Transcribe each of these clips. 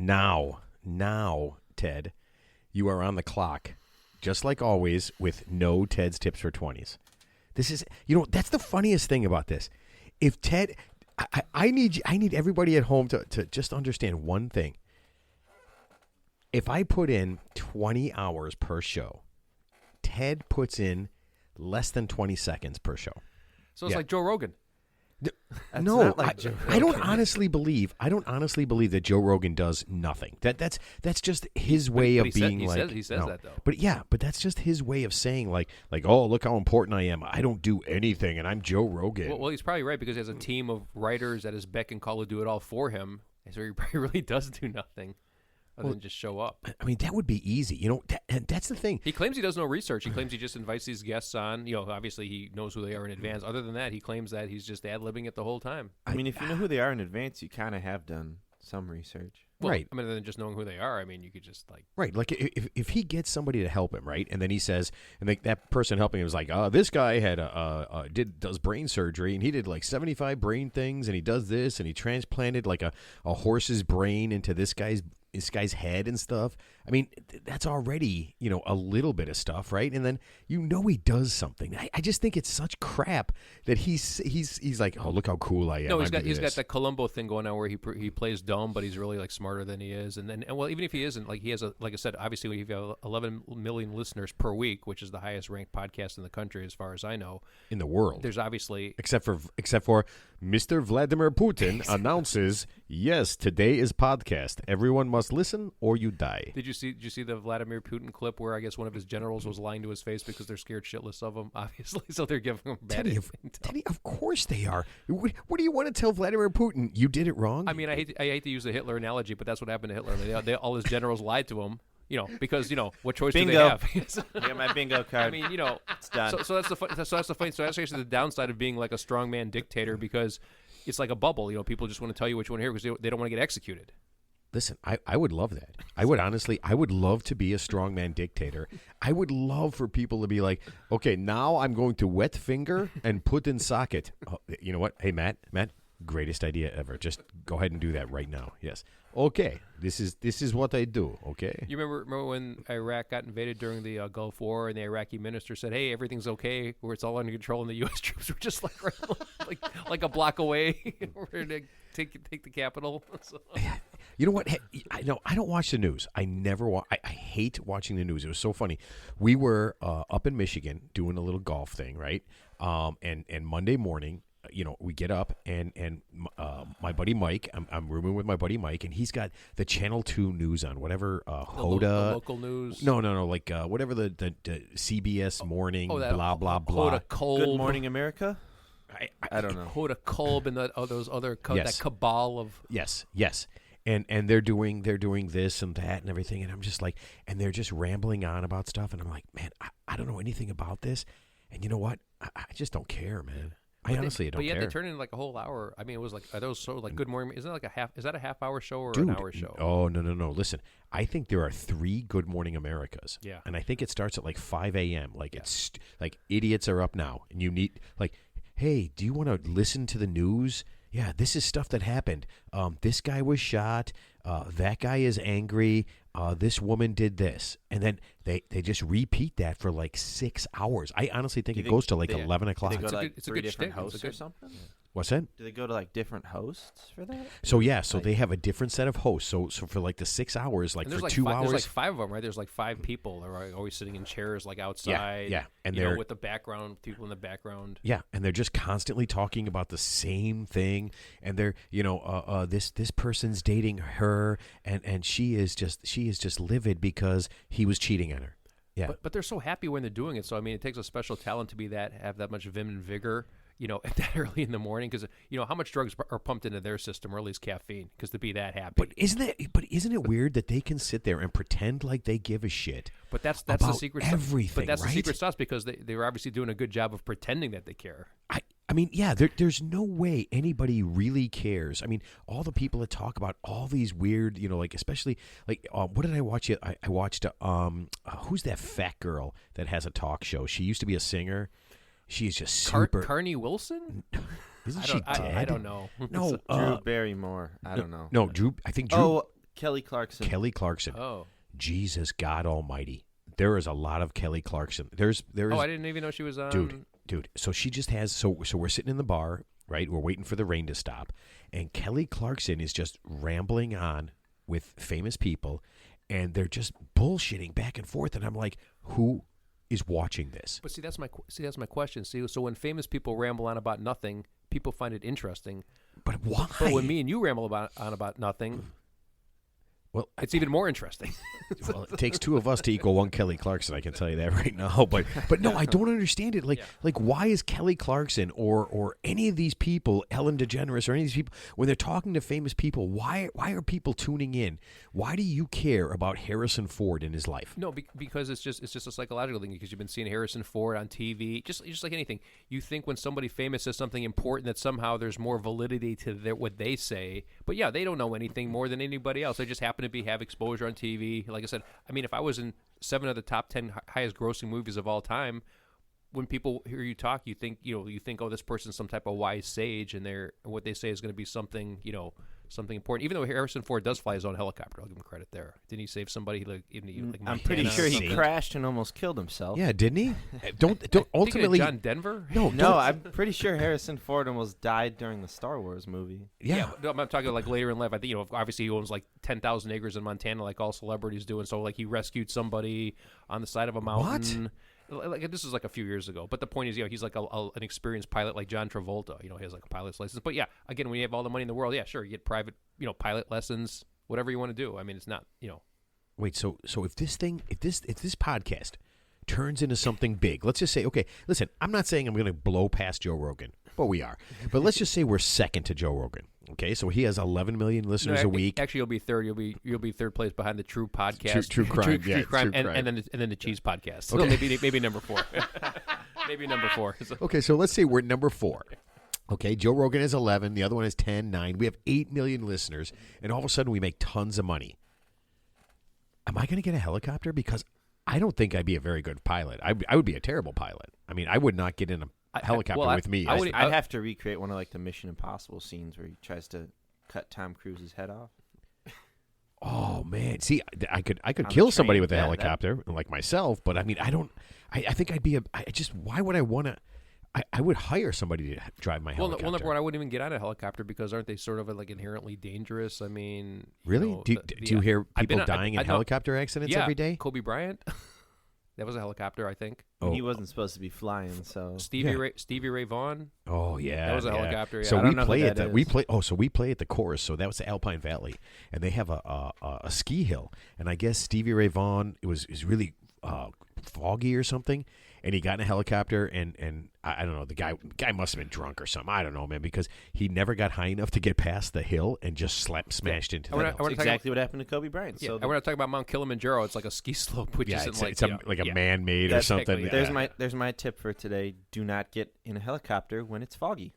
Now, Ted, you are on the clock, just like always, with no Ted's Tips for 20s. This is, that's the funniest thing about this. If Ted, I need everybody at home to just understand one thing. If I put in 20 hours per show, Ted puts in less than 20 seconds per show. So it's like Joe Rogan. No, I don't honestly believe that Joe Rogan does nothing. That's just his way of being he says that though. But that's just his way of saying like oh, look how important I am. I don't do anything and I'm Joe Rogan. Well, he's probably right because he has a team of writers at his beck and call to do it all for him. So he probably really does do nothing. Other than just show up. I mean, that would be easy. And that's the thing. He claims he does no research. He claims he just invites these guests on. Obviously he knows who they are in advance. Other than that, he claims that he's just ad-libbing it the whole time. I mean, if you know who they are in advance, you kind of have done some research. Well, right. I mean, other than just knowing who they are, I mean, you could just Right. Like if he gets somebody to help him, right, and then he says, and that person helping him is like, this guy had does brain surgery, and he did like 75 brain things, and he does this, and he transplanted like a horse's brain into this guy's head and stuff. I mean, that's already, a little bit of stuff, right? And then he does something. I just think it's such crap that he's like, oh, look how cool I am. No, he's got that Columbo thing going on where he plays dumb, but he's really like smarter than he is. And well, even if he isn't, like he has like I said, obviously we have 11 million listeners per week, which is the highest ranked podcast in the country as far as I know. In the world. There's obviously except for Mr. Vladimir Putin announces, yes, today is podcast. Everyone must listen or you die. Did you see the Vladimir Putin clip where I guess one of his generals was lying to his face because they're scared shitless of him, obviously, so they're giving him bad intel. Teddy, of course they are. What do you want to tell Vladimir Putin? You did it wrong? I mean, I hate to use the Hitler analogy, but that's what happened to Hitler. All his generals lied to him. Because what choice bingo. do they have? I got my bingo card. I mean, it's done. So that's the funny. So that's actually the downside of being like a strongman dictator because it's like a bubble. People just want to tell you what you want to hear because they don't want to get executed. Listen, I would love that. I would love to be a strongman dictator. I would love for people to be like, okay, now I'm going to wet finger and put in socket. Oh, you know what? Hey, Matt, greatest idea ever. Just go ahead and do that right now. Yes. Okay. This is what I do. Okay. You remember when Iraq got invaded during the Gulf War, and the Iraqi minister said, "Hey, everything's okay. Where it's all under control," and the U.S. troops were just like a block away. We're gonna take the capital. So. You know what? Hey, I don't watch the news. I never watch. I hate watching the news. It was so funny. We were up in Michigan doing a little golf thing, right? And Monday morning, we get up and my buddy Mike, I'm rooming with my buddy Mike, and he's got the Channel 2 news on, whatever, Hoda. The local news? No, like whatever the CBS morning, blah, blah, blah. Hoda Kolb. Good Morning America? I don't know. Hoda Kolb and those other, that cabal of. Yes. And they're doing this and that and everything, and I'm just like, and they're just rambling on about stuff, and I'm like, man, I don't know anything about this, and you know what? I just don't care, man. I honestly don't care. But yet they turned in like a whole hour. I mean, it was like, are those so like Good Morning? Isn't it like a half? Is that a half-hour show or an hour show? Oh, no. Listen, I think there are 3 Good Morning Americas. Yeah. And I think it starts at like 5 a.m. Like it's like idiots are up now, and you need like, hey, do you want to listen to the news? Yeah, this is stuff that happened. This guy was shot. That guy is angry. This woman did this. And then they just repeat that for like 6 hours. I honestly think it goes to like 11 o'clock. Do they go to like it's a three good different shtick. hosts or something? What's that? Do they go to like different hosts for that? So they have a different set of hosts. So for like the 6 hours, like for 2 hours, there's like 5 of them, right? There's like 5 people. They're always sitting in chairs like outside. Yeah. And they're with the background people in the background. Yeah, and they're just constantly talking about the same thing. And they're this person's dating her, and she is just livid because he was cheating on her. Yeah, but they're so happy when they're doing it. So I mean, it takes a special talent to have that much vim and vigor. At that early in the morning, because how much drugs are pumped into their system, or at least caffeine, because to be that happy. But isn't it weird that they can sit there and pretend like they give a shit? But that's about the secret. Everything, but that's right? the secret sauce, because they were obviously doing a good job of pretending that they care. I mean, yeah, there's no way anybody really cares. I mean, all the people that talk about all these weird, like especially like what did I watch? I watched who's that fat girl that has a talk show? She used to be a singer. She's just super. Carney Wilson? Isn't she dead? I don't know. No, Drew Barrymore. I don't know. No, Drew. I think Drew. Kelly Clarkson. Kelly Clarkson. Oh. Jesus God Almighty. There is a lot of Kelly Clarkson. There is. Oh, I didn't even know she was on. Dude. So she just has. So we're sitting in the bar, right? We're waiting for the rain to stop, and Kelly Clarkson is just rambling on with famous people, and they're just bullshitting back and forth, and I'm like, who is watching this? But that's my question. See, so when famous people ramble on about nothing, people find it interesting. But why? But when me and you ramble on about nothing, well, it's even more interesting. Well, it takes two of us to equal one Kelly Clarkson. I can tell you that right now. But no, I don't understand it. Like why is Kelly Clarkson or any of these people, Ellen DeGeneres or any of these people, when they're talking to famous people, why are people tuning in? Why do you care about Harrison Ford in his life? No, because it's just a psychological thing. Because you've been seeing Harrison Ford on TV, just like anything. You think when somebody famous says something important that somehow there's more validity to what they say. But yeah, they don't know anything more than anybody else. They just happen to have exposure on TV. Like I said, I mean, if I was in 7 of the top 10 highest grossing movies of all time, when people hear you talk, you think, oh, this person's some type of wise sage, and what they say is going to be something, something important. Even though Harrison Ford does fly his own helicopter, I'll give him credit there. Didn't he save somebody? I'm pretty sure he crashed and almost killed himself. Yeah, didn't he? Don't ultimately. John Denver? No, I'm pretty sure Harrison Ford almost died during the Star Wars movie. Yeah, I'm talking like later in life. I think obviously he owns like 10,000 acres in Montana, like all celebrities do, and so like he rescued somebody on the side of a mountain. What? Like this is like a few years ago, but the point is, he's like an experienced pilot, like John Travolta. He has like a pilot's license. But yeah, again, when you have all the money in the world, yeah, sure, you get private, pilot lessons, whatever you want to do. I mean, it's not, Wait, so if this podcast turns into something big, let's just say, okay, listen, I'm not saying I'm going to blow past Joe Rogan, but we are. But let's just say we're second to Joe Rogan. Okay, so he has 11 million listeners a week. Actually, you'll be third. You'll be third place behind the True Podcast, True Crime, True Crime, and then the Cheese Podcast. So Okay. maybe number 4. Maybe number 4. Okay, so let's say we're number 4. Okay, Joe Rogan has 11. The other one has 10, 9. We have 8 million listeners, and all of a sudden we make tons of money. Am I going to get a helicopter? Because I don't think I'd be a very good pilot. I would be a terrible pilot. I mean, I would not get in a helicopter with me. I'd have to recreate one of like the Mission Impossible scenes where he tries to cut Tom Cruise's head off. Oh man, see, I could kill somebody with a helicopter, like myself. But I mean, I think I'd be why would I want to? I would hire somebody to drive my helicopter. Well, number one, I wouldn't even get on a helicopter because aren't they sort of like inherently dangerous? I mean, really? Do you hear people dying in helicopter accidents every day? Kobe Bryant. That was a helicopter, I think. Oh. He wasn't supposed to be flying, so Stevie Ray Vaughan. Oh yeah, that was a helicopter. Yeah. So we play at that. So we play at the course. So that was the Alpine Valley, and they have a ski hill. And I guess Stevie Ray Vaughan is really foggy or something, and he got in a helicopter, and I don't know, the guy must have been drunk or something. I don't know, man, because he never got high enough to get past the hill and just smashed into the hill. That's exactly what happened to Kobe Bryant. Yeah, so I want to talk about Mount Kilimanjaro. It's like a ski slope, which isn't it's a man-made or something. There's my tip for today. Do not get in a helicopter when it's foggy.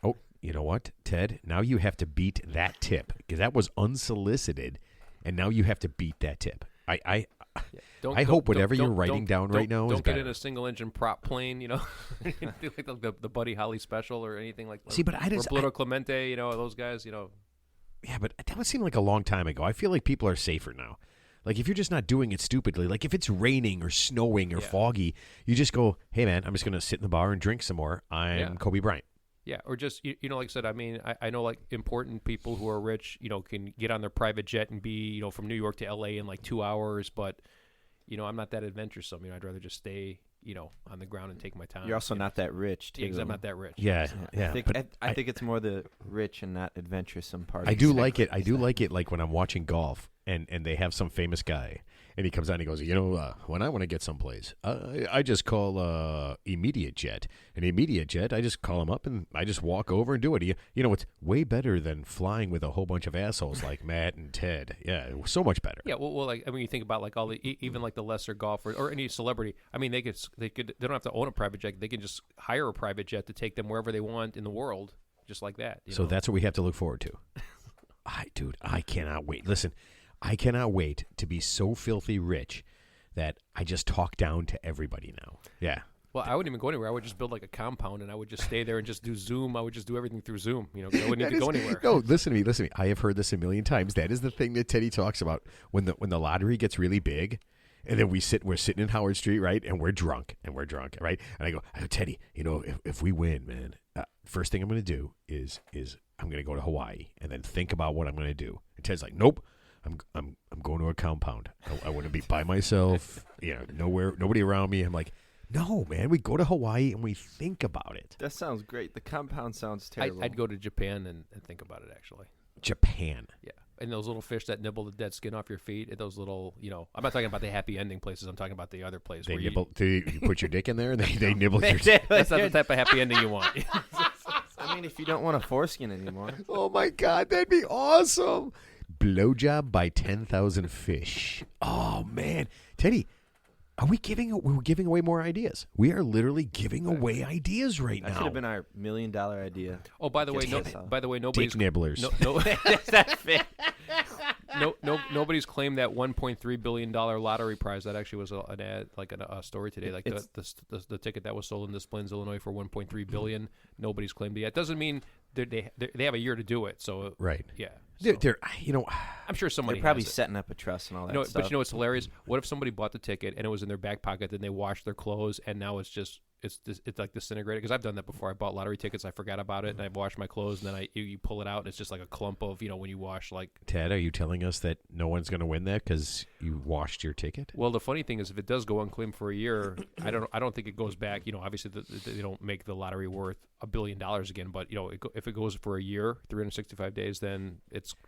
Oh, you know what, Ted? Now you have to beat that tip because that was unsolicited, and now you have to beat that tip. I hope whatever you're writing down right now is don't get in a single-engine prop plane, like the Buddy Holly special or anything like that. See, but Roberto Clemente, those guys, Yeah, but that would seem like a long time ago. I feel like people are safer now. Like if you're just not doing it stupidly, like if it's raining or snowing or foggy, you just go, hey, man, I'm just going to sit in the bar and drink some more. I'm Kobe Bryant. Yeah, or just, like I said, I mean, I know like important people who are rich, can get on their private jet and be, from New York to L.A. in like 2 hours, but I'm not that adventuresome. I'd rather just stay, on the ground and take my time. You're also not that rich, too. Yeah, because I'm not that rich. Yeah. I think it's more the rich and not adventuresome part. I do like it. I do like it, like when I'm watching golf and they have some famous guy. And he comes out and he goes, when I want to get someplace, I just call Immediate Jet. An Immediate Jet, I just call him up and I just walk over and do it. It's way better than flying with a whole bunch of assholes like Matt and Ted. Yeah, so much better. Yeah, well, like you think about like all the even like the lesser golfers or any celebrity. I mean, they don't have to own a private jet. They can just hire a private jet to take them wherever they want in the world, just like that. So that's what we have to look forward to. I cannot wait. Listen. I cannot wait to be so filthy rich that I just talk down to everybody now. Yeah. Well, I wouldn't even go anywhere. I would just build like a compound, and I would just stay there and just do Zoom. I would just do everything through Zoom. 'Cause I wouldn't need to go anywhere. No, listen to me. I have heard this a million times. That is the thing that Teddy talks about when the lottery gets really big, and then we're sitting in Howard Street, right, and we're drunk, right, and I go, Teddy, if we win, man, first thing I'm going to do is I'm going to go to Hawaii and then think about what I'm going to do. And Ted's like, nope. I'm going to a compound. I want to be by myself. Nowhere, nobody around me. I'm like, no, man. We go to Hawaii and we think about it. That sounds great. The compound sounds terrible. I'd go to Japan and think about it actually. Japan. Yeah, and those little fish that nibble the dead skin off your feet. And those little, I'm not talking about the happy ending places. I'm talking about the other place They where nibble. You put your dick in there and they nibble your. That's not the type of happy ending you want. I mean, if you don't want a foreskin anymore. Oh my God, that'd be awesome. Blowjob by 10,000 fish. Oh man, Teddy, we're giving away more ideas. We are literally giving away ideas right now. That should have been our $1 million idea. Oh, by the way, nobody's dick nibblers. That's fit. Nobody's claimed that $1.3 billion lottery prize. That actually was an ad, like a story today. Like the ticket that was sold in Des Plaines, Illinois, for $1.3 billion. Nobody's claimed it yet. Doesn't mean they have a year to do it. So right, yeah. They're I'm sure somebody They're probably has it. setting up a trust and all that stuff. But you know what's hilarious? What if somebody bought the ticket and it was in their back pocket, then they washed their clothes, and now it's like disintegrated? Because I've done that before. I bought lottery tickets, I forgot about it, and I've washed my clothes, and then you pull it out, and it's just like a clump of when you wash like. Ted, are you telling us that no one's going to win that because you washed your ticket? Well, the funny thing is, if it does go unclaimed for a year, I don't think it goes back. Obviously they don't make the lottery worth $1 billion again, but if it goes for a year, 365 days, then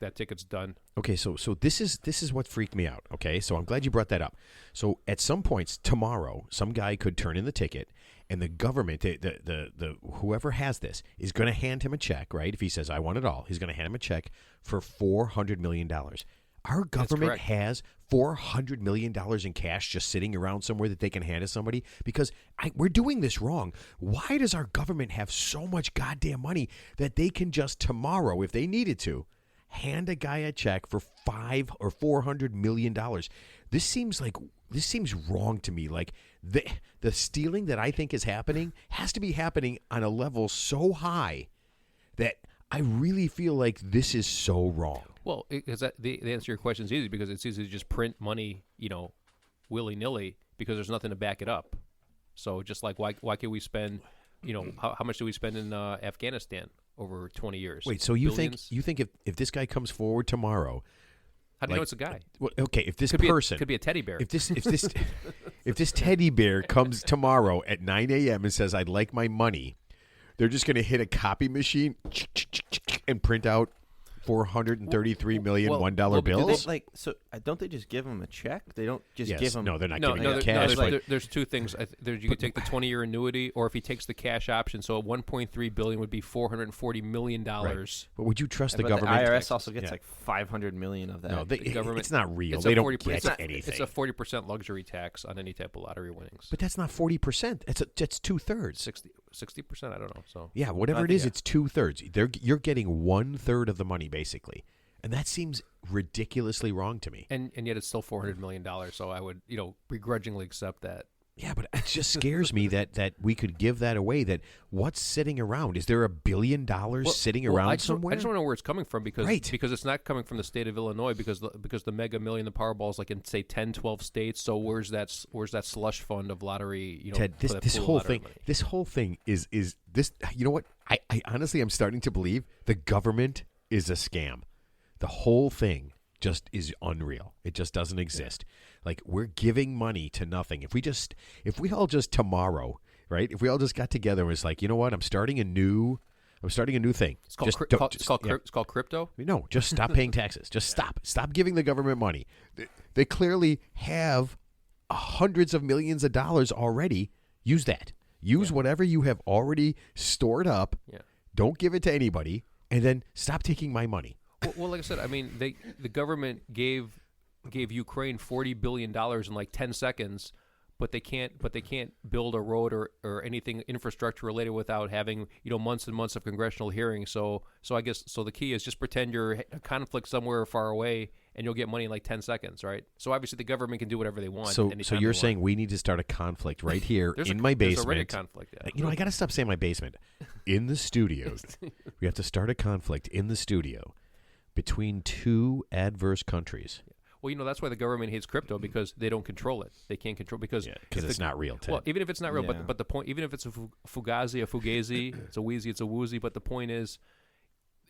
that ticket's done. Okay, so this is what freaked me out. Okay, so I'm glad you brought that up. So at some points tomorrow, some guy could turn in the ticket, and the government, the whoever has this, is going to hand him a check, right? If he says I want it all, he's going to hand him a check for $400 million. Our government has $400 million in cash just sitting around somewhere that they can hand to somebody? Because we're doing this wrong. Why does our government have so much goddamn money that they can just tomorrow, if they needed to, hand a guy a check for $500 or $400 million? This seems wrong to me. Like the stealing that I think is happening has to be happening on a level so high that I really feel like this is so wrong. Well, because the answer to your question is easy, because it's easy to just print money, willy nilly, because there's nothing to back it up. So just like why can't we spend, how much do we spend in Afghanistan over 20 years? Wait, so you think if this guy comes forward tomorrow? How do you know it's a guy? Well, okay, if this could person could be a teddy bear. If this teddy bear comes tomorrow at 9 a.m. and says I'd like my money, they're just going to hit a copy machine and print out $433 million $1 bills. Don't they just give him a check? They don't just Yes. give him. No, they're not giving him cash. There's two things. You could take the 20-year annuity, or if he takes the cash option. So $1.3 billion would be $440 million. Right. But would you trust the But government? The IRS also gets like $500 million of that. No, the government. It's not real. It's they a don't 40%, get anything. It's a 40% luxury tax on any type of lottery winnings. But that's not 40%. That's 2/3. 60%. I don't know. So yeah, whatever it is, it's 2/3. You're getting 1/3 of the money basically. And that seems ridiculously wrong to me. And yet it's still $400 million. So I would, begrudgingly accept that. Yeah, but it just scares me that we could give that away. That what's sitting around? Is there $1 billion sitting around somewhere? I just don't know where it's coming from because Right. because it's not coming from the state of Illinois because the Mega Million, the Powerball is like in say 10, 12 states. So where's that slush fund of lottery? Ted, this whole thing is this. You know what? I honestly am starting to believe the government is a scam. The whole thing just is unreal. It just doesn't exist. Like, we're giving money to nothing. If we all just tomorrow, right? If we all just got together and was like, you know what? I'm starting a new thing. It's called crypto. No, just stop paying taxes. Just stop. Stop giving the government money. They clearly have hundreds of millions of dollars already. Use that. Use whatever you have already stored up. Yeah. Don't give it to anybody, and then stop taking my money. Well, like I said, I mean, the government gave Ukraine $40 billion in like 10 seconds, but they can't build a road or anything infrastructure related without having months and months of congressional hearings. So I guess the key is just pretend you're a conflict somewhere far away and you'll get money in like 10 seconds, right? So obviously the government can do whatever they want. So anytime you're they saying want. we need to start a conflict right here in my There's already a basement. conflict. Yeah. You know, I got to stop saying my basement. In the studio, we have to start a conflict in the studio between two adverse countries. Well, you know, that's why the government hates crypto, because they don't control it. They can't control because It's not real, Ted. Well, even if it's not real, Yeah. but the point, even if it's a fugazi, it's a wheezy, it's a woozy. But the point is,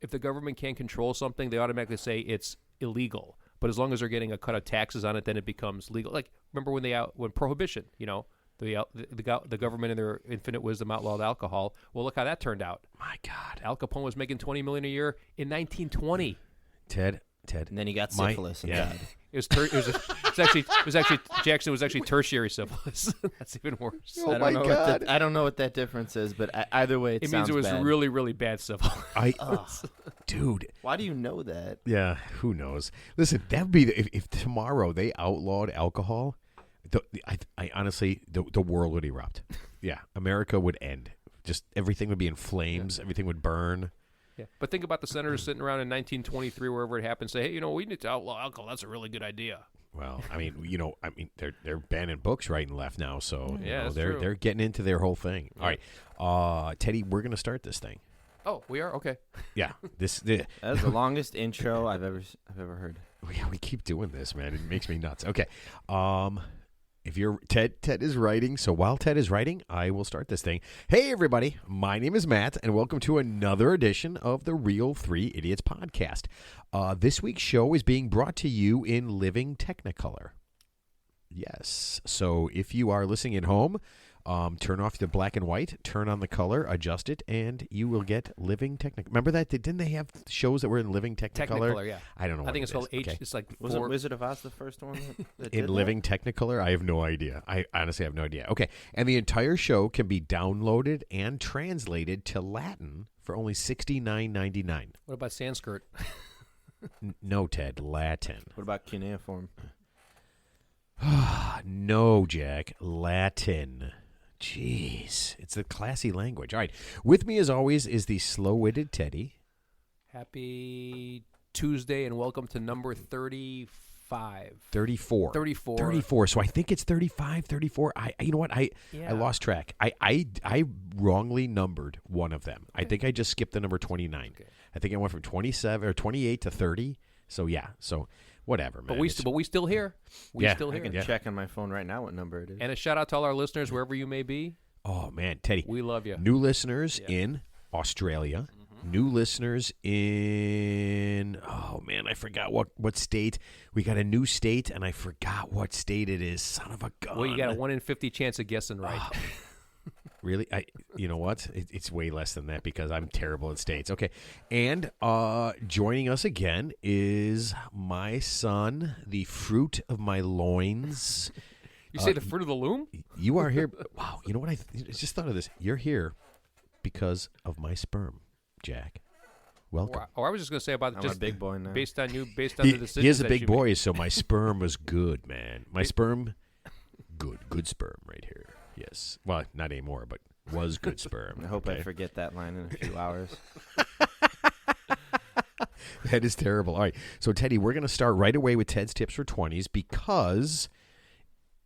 if the government can't control something, they automatically say it's illegal. But as long as they're getting a cut of taxes on it, then it becomes legal. Like, remember when prohibition, you know, the government in their infinite wisdom outlawed alcohol. Well, look how that turned out. My God, Al Capone was making $20 million a year in 1920. Ted. And then he got syphilis and died. It was actually tertiary syphilis. That's even worse. Oh my God. I don't know what that difference is, but either way, It sounds means it was bad. really, really bad syphilis. Dude. Why do you know that? Yeah, who knows? Listen, that would be if tomorrow they outlawed alcohol. I honestly, the world would erupt. Yeah, America would end. Just everything would be in flames. Everything would burn. Yeah, but think about the senators sitting around in 1923, wherever it happened, say, hey, you know, we need to outlaw alcohol. That's a really good idea. Well, I mean, they're banning books right and left now, so that's they're true. they're getting into their whole thing. All right, Teddy, we're gonna start this thing. Oh, we are? Okay. Yeah, this That is the longest intro I've ever heard. we keep doing this, man. It makes me nuts. Okay, if you're Ted is writing, so while Ted is writing, I will start this thing. Hey, everybody, my name is Matt, and welcome to another edition of the Real 3 Idiots podcast. This week's show is being brought to you in living Technicolor. Yes, so if you are listening at home, turn off the black and white, turn on the color, adjust it, and you will get living Technicolor. Remember that? Didn't they have shows that were in living Technicolor? Technicolor, yeah. I don't know. I think it's called H. H. It's like Wasn't Wizard of Oz the first one that In did living Technicolor? I have no idea. I honestly have no idea. Okay, and the entire show can be downloaded and translated to Latin for only $69.99. What about Sanskrit? No, Ted, Latin. What about cuneiform? No, Jack, Latin. Jeez, it's a classy language. All right, with me as always is the slow-witted Teddy. Happy Tuesday and welcome to number 35. 34. 34. 34. So I think it's 35, 34. You know what? I lost track. I wrongly numbered one of them. I think I just skipped the number 29. Okay. I think I went from 27 or 28 to 30. So yeah. So whatever, man. But we still here. We Yeah, still I here. can check on my phone right now what number it is. And a shout out to all our listeners wherever you may be. Oh man, Teddy. We love you. New listeners in Australia. New listeners in I forgot what state. We got a new state, and I forgot what state it is. Son of a gun. Well, you got a 1 in 50 chance of guessing right. Really? You know what? It's way less than that because I'm terrible at states. Okay. And joining us again is my son, the fruit of my loins. You say the fruit of the loom? You are here. Wow. You know what? I just thought of this. You're here because of my sperm, Jack. Welcome. Or I was just going to say about I'm just a big boy now. based on the decisions. He is a that big you boy, made. so my sperm was good, man. My sperm, good sperm right here. Yes. Well, not anymore, but was good sperm. I hope I okay? forget that line in a few hours. That is terrible. All right. So, Teddy, we're going to start right away with Ted's Tips for 20s because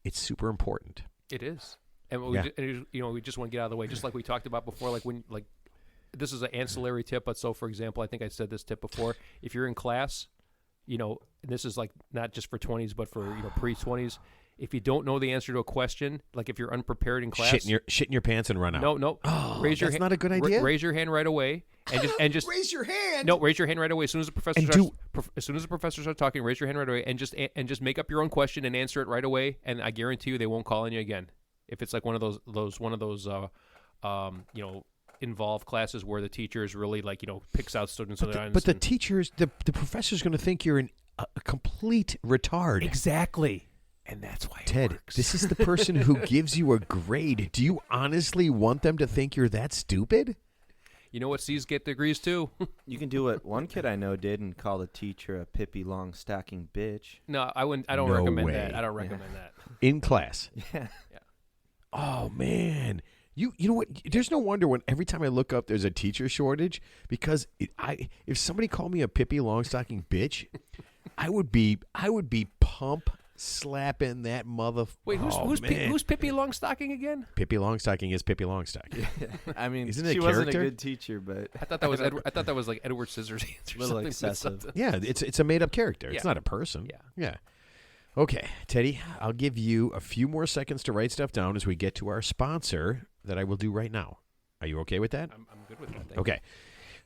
it's super important. It is. And Yeah. we just want to get out of the way, just like we talked about before. Like this is an ancillary tip, but so for example, I think I said this tip before. If you're in class, and this is like not just for 20s, but for pre-20s. If you don't know the answer to a question, like if you're unprepared in class, Shit in your pants and run out. No. Oh, raise your that's not a good idea. Raise your hand right away, and just raise your hand. No, raise your hand right away. As soon as the professor And starts, as soon as the professor starts talking, raise your hand right away, and just make up your own question and answer it right away. And I guarantee you, they won't call on you again. If it's like one of those involved classes where the teacher is really picks out students. But the teachers, the professor's going to think you're a complete retard. Exactly. And that's why Ted, it works. this is the person who gives you a grade. Do you honestly want them to think you're that stupid? You know what C's get degrees too? You can do what one kid I know did and call the teacher a Pippi Longstocking bitch. No, I wouldn't. I don't No recommend way. that. I don't recommend that. In class. Yeah. Oh, man. You know what? There's no wonder when every time I look up there's a teacher shortage because if somebody called me a Pippi Longstocking bitch, I would be pump slapping that mother. Wait, who's Pippi Longstocking again? Pippi Longstocking is Pippi Longstocking. I mean, Isn't it she a wasn't a character? good teacher, but I thought that was I thought that was like Edward Scissorhands or Little something. excessive. Yeah, it's a made up character. It's Yeah. not a person. Yeah. Yeah. Okay, Teddy, I'll give you a few more seconds to write stuff down as we get to our sponsor that I will do right now. Are you okay with that? I'm good with that. Thank Okay.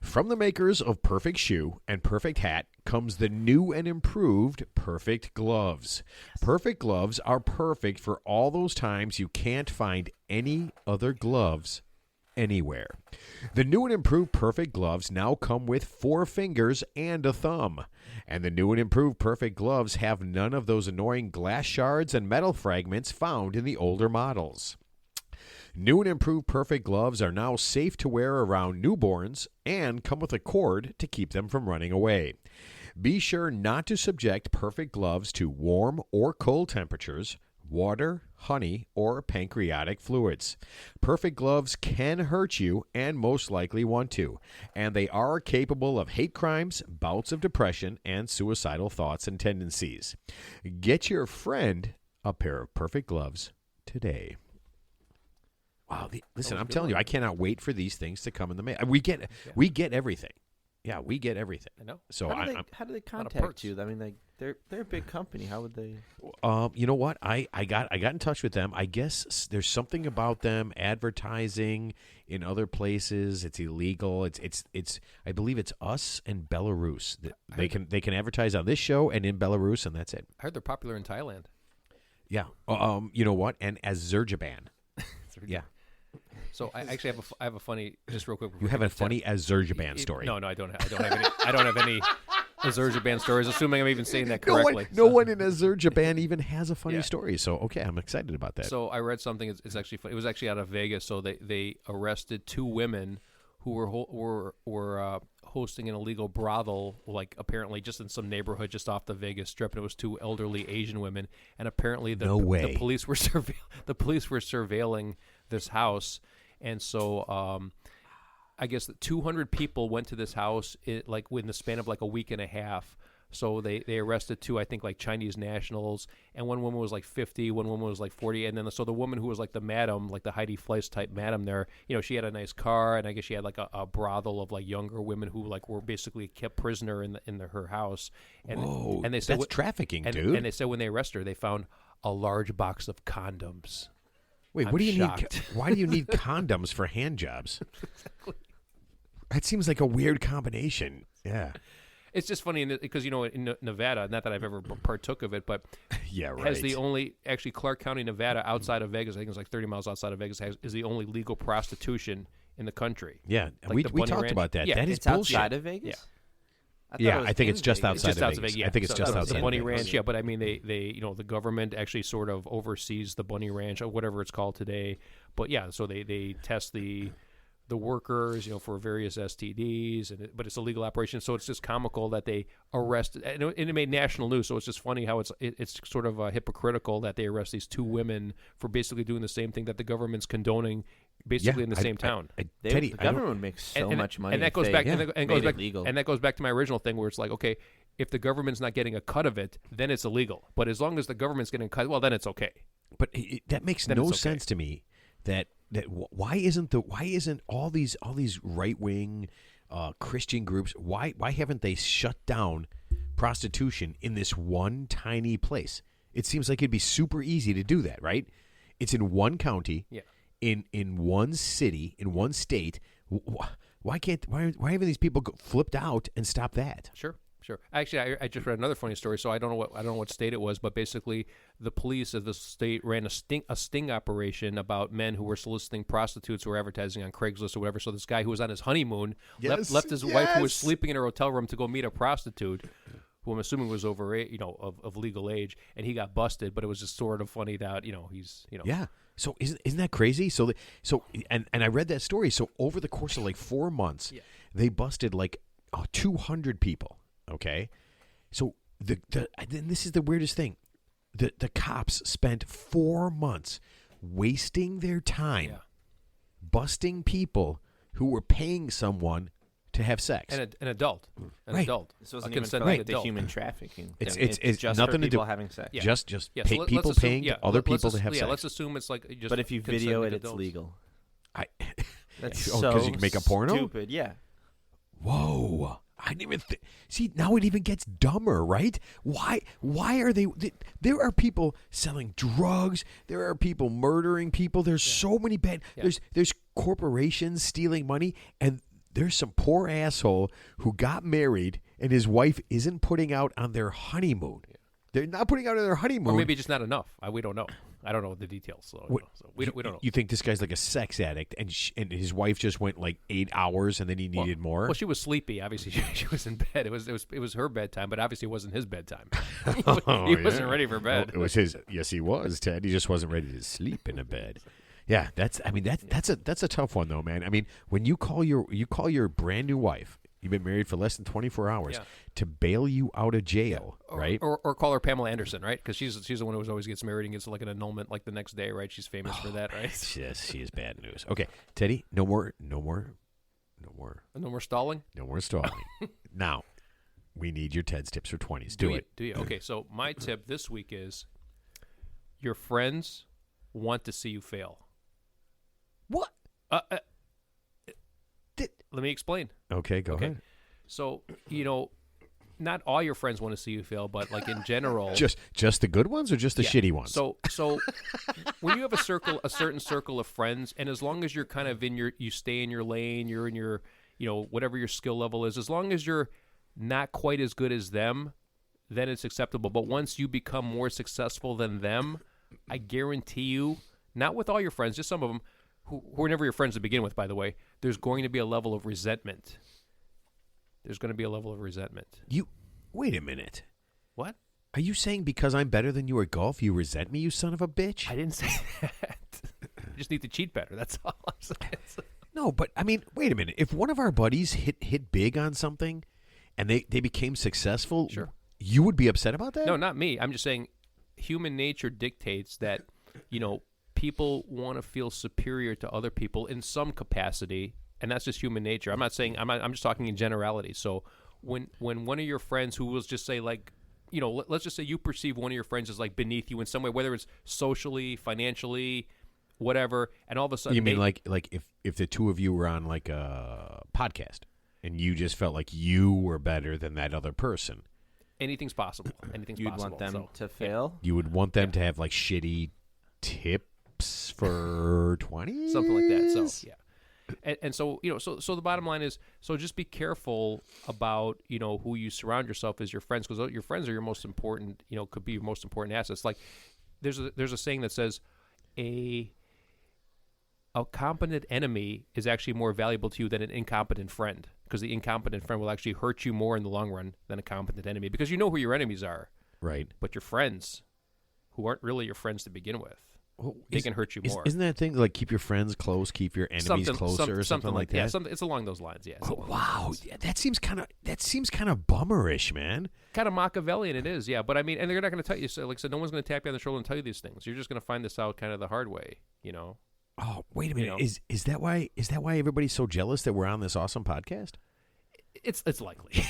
From the makers of Perfect Shoe and Perfect Hat comes the new and improved Perfect Gloves. Perfect Gloves are perfect for all those times you can't find any other gloves anywhere. The new and improved Perfect Gloves now come with 4 fingers and a thumb. And the new and improved Perfect Gloves have none of those annoying glass shards and metal fragments found in the older models. New and improved Perfect Gloves are now safe to wear around newborns and come with a cord to keep them from running away. Be sure not to subject Perfect Gloves to warm or cold temperatures, water, honey, or pancreatic fluids. Perfect Gloves can hurt you and most likely want to, and they are capable of hate crimes, bouts of depression, and suicidal thoughts and tendencies. Get your friend a pair of Perfect Gloves today. Wow, listen, I'm telling you, I cannot wait for these things to come in the mail. We get everything. Yeah, we get everything. I know. So How do they contact you? I mean, like they're a big company. How would they? You know what? I got in touch with them. I guess there's something about them advertising in other places. It's illegal. It's I believe it's us and Belarus. They can advertise on this show and in Belarus, and that's it. I heard they're popular in Thailand. Yeah. You know what? And Azerbaijan. Yeah. So I actually have a funny, just real quick. You have a funny Azerbaijan story. No, I don't have any Azerbaijan stories. Assuming I'm even saying that correctly. No one in Azerbaijan even has a funny story. So okay, I'm excited about that. So I read something. It's actually funny. It was actually out of Vegas. So they arrested 2 women who were hosting an illegal brothel, like apparently just in some neighborhood just off the Vegas Strip, and it was 2 elderly Asian women. And apparently the police were surveilling this house, and so I guess 200 people went to this house like within the span of like a week and a half. So they arrested 2, I think, like Chinese nationals, and one woman was like 50, one woman was like 40, and then so the woman who was like the madam, like the Heidi Fleiss type madam there, she had a nice car, and I guess she had like a brothel of like younger women who like were basically kept prisoner in her house. And, Whoa, and they said that's trafficking, dude. And they said when they arrested her, they found a large box of condoms. Wait, I'm what do you shocked. need? Why do you need condoms for hand jobs? That seems like a weird combination. Yeah. It's just funny because, in Nevada, not that I've ever partook of it, but yeah, right. has the only, actually Clark County, Nevada, outside of Vegas, I think it's like 30 miles outside of Vegas, is the only legal prostitution in the country. Yeah, like we talked Ranch. about that. Yeah, that is It's bullshit. outside of Vegas. Yeah, I think it's just outside It's just of outside Vegas. of Vegas. I think it's So just outside the Bunny of Vegas. Ranch. Yeah, but I mean, they the government actually sort of oversees the Bunny Ranch or whatever it's called today. But yeah, so they test the workers, for various STDs, but it's a legal operation. So it's just comical that they arrested, and it made national news. So it's just funny how it's sort of hypocritical that they arrest these 2 women for basically doing the same thing that the government's condoning, basically in the same town. Teddy, The government makes so much money, and that goes back, legal. and that goes back to my original thing where it's like, okay, if the government's not getting a cut of it, then it's illegal. But as long as the government's getting a cut, well, then it's okay. But that makes Then no it's okay. sense to me. That why isn't all these right wing Christian groups, why haven't they shut down prostitution in this one tiny place? It seems like it'd be super easy to do that, right? It's in one county, in one city, in one state. Why haven't these people flipped out and stopped that? Sure. Actually, I just read another funny story. So I don't know what state it was, but basically the police of the state ran a sting operation about men who were soliciting prostitutes who were advertising on Craigslist or whatever. So this guy who was on his honeymoon left his wife who was sleeping in her hotel room to go meet a prostitute, who I'm assuming was over of legal age, and he got busted. But it was just sort of funny that he's Yeah. So isn't that crazy? So I read that story. So over the course of like 4 months, they busted like 200 people. Okay, so then this is the weirdest thing. The cops spent 4 months wasting their time busting people who were paying someone to have sex. An adult. An Right. adult. This wasn't A even for consenting like the adult. human trafficking. It's thing. just nothing for to do- people having sex. Yeah. Just Yeah, so let's people assume- paying yeah, other let's people to ass- have yeah, sex. let's assume it's like just But if you video consenting it, it's adults. legal. I, That's oh, so you can make a porno. stupid. Yeah. Whoa! I didn't even see. Now it even gets dumber, right? Why are they? There are people selling drugs. There are people murdering people. There's so many bad. Yeah. There's corporations stealing money, and there's some poor asshole who got married, and his wife isn't putting out on their honeymoon. They're not putting out on their honeymoon. Or maybe just not enough. We don't know. I don't know the details. So, we don't know. You think this guy's like a sex addict, and his wife just went like 8 hours, and then he needed more? Well, she was sleepy. Obviously, she was in bed. It was her bedtime, but obviously it wasn't his bedtime. he wasn't ready for bed. It was his. Yes, he was, Ted. He just wasn't ready to sleep in a bed. Yeah, that's a tough one though, man. I mean, when you call your brand new wife, you've been married for less than 24 hours, Yeah. to bail you out of jail, right? Or call her Pamela Anderson, right? Because she's the one who always gets married and gets like an annulment like the next day, right? She's famous for that, right? Yes, she is bad news. Okay, Teddy, no more No more stalling. No more stalling. Now, we need your Ted's tips for 20s. Do it. Do you? Okay, so my tip this week is your friends want to see you fail. What? Let me explain. Okay, go ahead. So, not all your friends want to see you fail, but like in general. Just the good ones or just the Yeah. shitty ones? So when you have a certain circle of friends, and as long as you're kind of you stay in your lane, you're in your, whatever your skill level is, as long as you're not quite as good as them, then it's acceptable. But once you become more successful than them, I guarantee you, not with all your friends, just some of them who are never your friends to begin with, by the way, there's going to be a level of resentment. There's going to be a level of resentment. Wait a minute. What? Are you saying because I'm better than you at golf, you resent me, you son of a bitch? I didn't say that. You just need to cheat better. That's all I'm saying. No, but I mean, wait a minute. If one of our buddies hit big on something and they became successful, Sure. You would be upset about that? No, not me. I'm just saying human nature dictates that, people want to feel superior to other people in some capacity, and that's just human nature. I'm not saying I'm just talking in generality. So when one of your friends who will just say like, let's just say you perceive one of your friends as like beneath you in some way, whether it's socially, financially, whatever, and all of a sudden You mean like if the two of you were on like a podcast and you just felt like you were better than that other person? anything's possible. Anything's You'd possible. want them So, to fail? You would want them to have like shitty tips for 20? something like that. So yeah. And so so the bottom line is, so just be careful about who you surround yourself as your friends, because your friends are your most important, could be your most important assets. Like there's a saying that says a competent enemy is actually more valuable to you than an incompetent friend, because the incompetent friend will actually hurt you more in the long run than a competent enemy, because you know who your enemies are, Right. but your friends, who aren't really your friends to begin with, Well, they can hurt you more. Isn't that thing like keep your friends close, keep your enemies closer, or something like that? Yeah, it's along those lines. Yeah. Oh, wow, yeah, that seems kind of bummerish, man. Kind of Machiavellian it is, yeah. But I mean, and they're not going to tell you. So, like I said, no one's going to tap you on the shoulder and tell you these things. You're just going to find this out kind of the hard way, Oh, wait a minute. Is that why everybody's so jealous that we're on this awesome podcast? It's likely.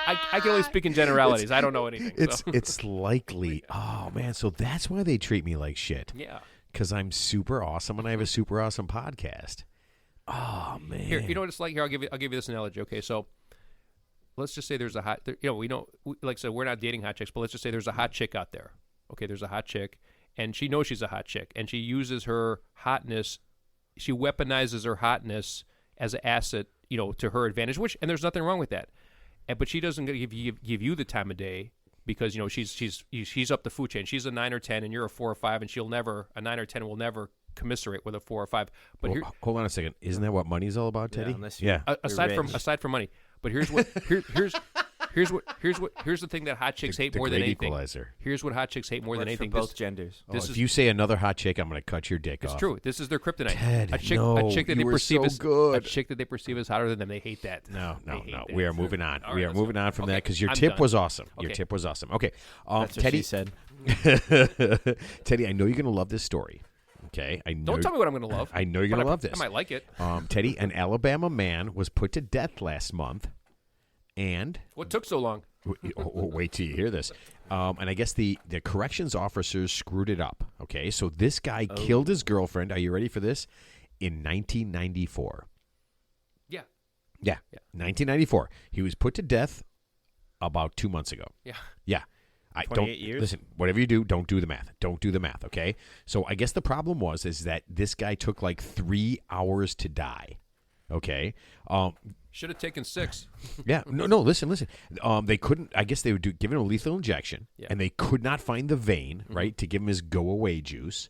I can only speak in generalities. I don't know anything. It's likely. Oh man, so that's why they treat me like shit. Yeah. Because I'm super awesome and I have a super awesome podcast. Oh man. Here, you know what it's like? Here, I'll give you this analogy. Okay, so let's just say there's a hot. Like I said, we're not dating hot chicks, but let's just say there's a hot chick out there. Okay, there's a hot chick, and she knows she's a hot chick, and she uses her hotness. She weaponizes her hotness as an asset, to her advantage. And there's nothing wrong with that. But she doesn't give you the time of day, because she's up the food chain. She's a 9 or 10, and you're a 4 or 5, and a 9 or 10 will never commiserate with a 4 or 5. But hold on a second. Isn't that what money's all about, Teddy? Yeah, aside from money. But here's the thing that hot chicks hate more than anything. Equalizer. Here's what hot chicks hate more than anything. For both genders. If you say another hot chick, I'm going to cut your dick off. It's true. This is their kryptonite. Ted, a chick that they perceive as hotter than them. They hate that. No. We are moving on. All right, We are let's moving go. on from Okay, that, because your I'm tip done. was awesome. Your Okay. tip was awesome. Okay, That's what Teddy she said. Teddy, I know you're going to love this story. Okay, I know. Don't tell me what I'm going to love. I know you're gonna love this. I might like it. Teddy, an Alabama man was put to death last month, and What took so long? wait till you hear this. And I guess the corrections officers screwed it up. Okay, so this guy killed his girlfriend. Are you ready for this? In 1994. Yeah. Yeah, 1994. He was put to death about 2 months ago. Yeah. Yeah. 28 years? Listen, whatever you do, don't do the math. Don't do the math, okay? So I guess the problem is that this guy took like 3 hours to die. Okay? Should have taken 6. Yeah. No, listen. They couldn't, I guess they would give him a lethal injection, and they could not find the vein, right, to give him his go-away juice.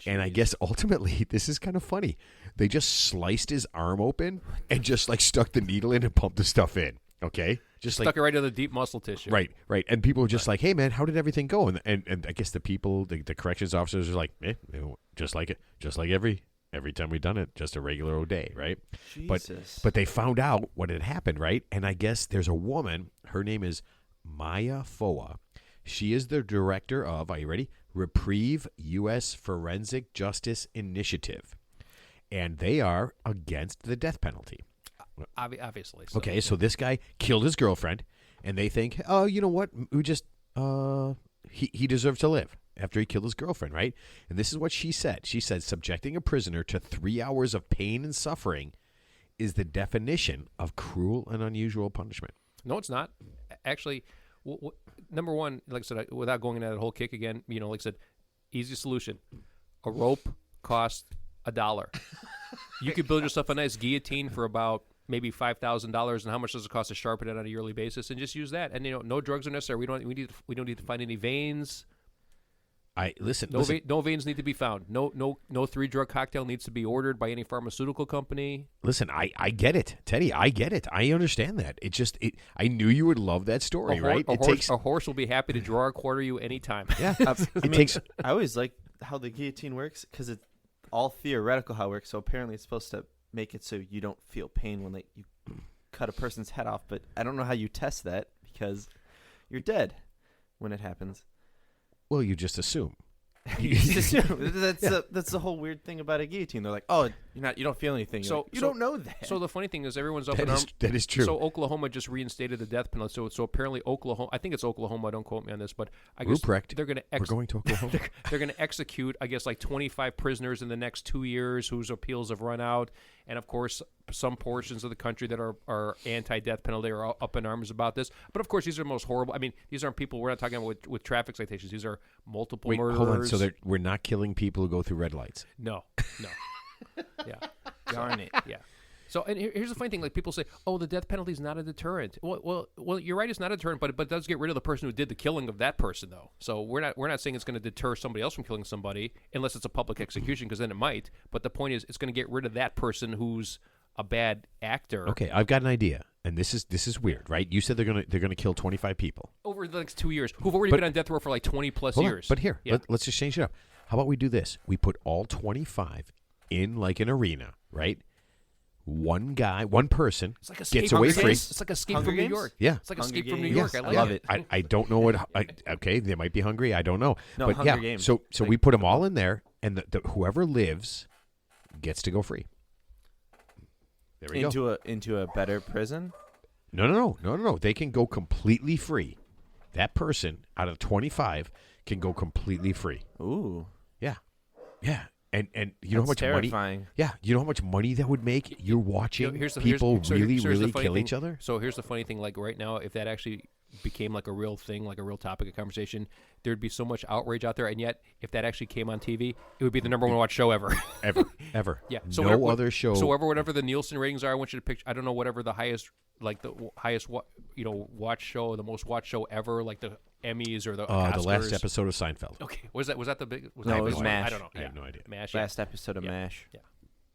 And I guess ultimately, this is kind of funny. They just sliced his arm open and just like stuck the needle in and pumped the stuff in. Okay? Just Stuck it right to the deep muscle tissue. Right. And people were just like, hey, man, how did everything go? And I guess the people, the corrections officers are like, just like every time we've done it, just a regular old day, right? Jesus. But they found out what had happened, right? And I guess there's a woman, her name is Maya Foa. She is the director of, are you ready? Reprieve U.S. Forensic Justice Initiative. And they are against the death penalty. Obviously. So. Okay, so this guy killed his girlfriend, and they think, oh, you know what? We just, he deserves to live after he killed his girlfriend, right? And this is what she said. She said, subjecting a prisoner to 3 hours of pain and suffering is the definition of cruel and unusual punishment. No, it's not. Actually, number one, like I said, without going into that whole kick again, like I said, easy solution. A rope costs $1. You could build yourself a nice guillotine for about maybe $5,000, and how much does it cost to sharpen it on a yearly basis? And just use that. And no drugs are necessary. We don't need to find any veins. Listen. No veins need to be found. No 3-drug cocktail needs to be ordered by any pharmaceutical company. Listen, I get it, Teddy. I get it. I understand that. I knew you would love that story, right? A horse will be happy to draw or quarter you anytime. Yeah, I always like how the guillotine works because it's all theoretical how it works. So apparently it's supposed to make it so you don't feel pain when you cut a person's head off. But I don't know how you test that because you're dead when it happens. Well, you just assume. That's the whole weird thing about a guillotine. They're like, oh, you don't feel anything. So you don't know that. So the funny thing is, everyone's up in arms. That is true. So Oklahoma just reinstated the death penalty. So apparently Oklahoma, I think it's Oklahoma. Don't quote me on this, but I guess Ruprecht. They're going to We're going to Oklahoma. they're going to execute, I guess, like 25 prisoners in the next 2 years whose appeals have run out, and of course, some portions of the country that are anti-death penalty are up in arms about this. But of course, these are the most horrible. I mean, these aren't people. We're not talking about with traffic citations. These are multiple murderers. Hold on. So we're not killing people who go through red lights. No. Yeah. Darn it. Yeah. So, and here's the funny thing: like people say, "Oh, the death penalty is not a deterrent." Well, you're right; it's not a deterrent, but it does get rid of the person who did the killing of that person, though. So we're not saying it's going to deter somebody else from killing somebody, unless it's a public execution, because then it might. But the point is, it's going to get rid of that person who's a bad actor. Okay, I've got an idea, and this is weird, right? You said they're gonna kill 25 people over the next 2 years, who've already been on death row for like 20 plus years. But here, let's just change it up. How about we do this? We put all 25 in like an arena, right? One person it's like gets away free. It's like Escape Hunger from New Games? York. Yeah. It's like Hunger Escape from New Games? York. I I love it. I don't know what. Okay, they might be hungry. I don't know. No, but Hunger yeah. Games. So Like- we put them all in there, and the whoever lives gets to go free. There we go. Into a better prison. No. They can go completely free. That person out of 25 can go completely free. Ooh. Yeah. And you know how much terrifying. money? Yeah, you know how much money that would make? You're watching people really kill each other. So here's the funny thing: like right now, if that actually became like a real thing, like a real topic of conversation, there'd be so much outrage out there. And yet, if that actually came on TV, it would be the number one watch show ever. ever. Yeah. So no other show. So whatever the Nielsen ratings are, I want you to picture. I don't know whatever the highest, like the highest, watch show, the most watch show ever, like the Emmys or the Oscars. The last episode of Seinfeld. Okay. Was that the big? No, it was MASH. I don't know. I have no idea. MASH. Last episode of MASH. Yeah.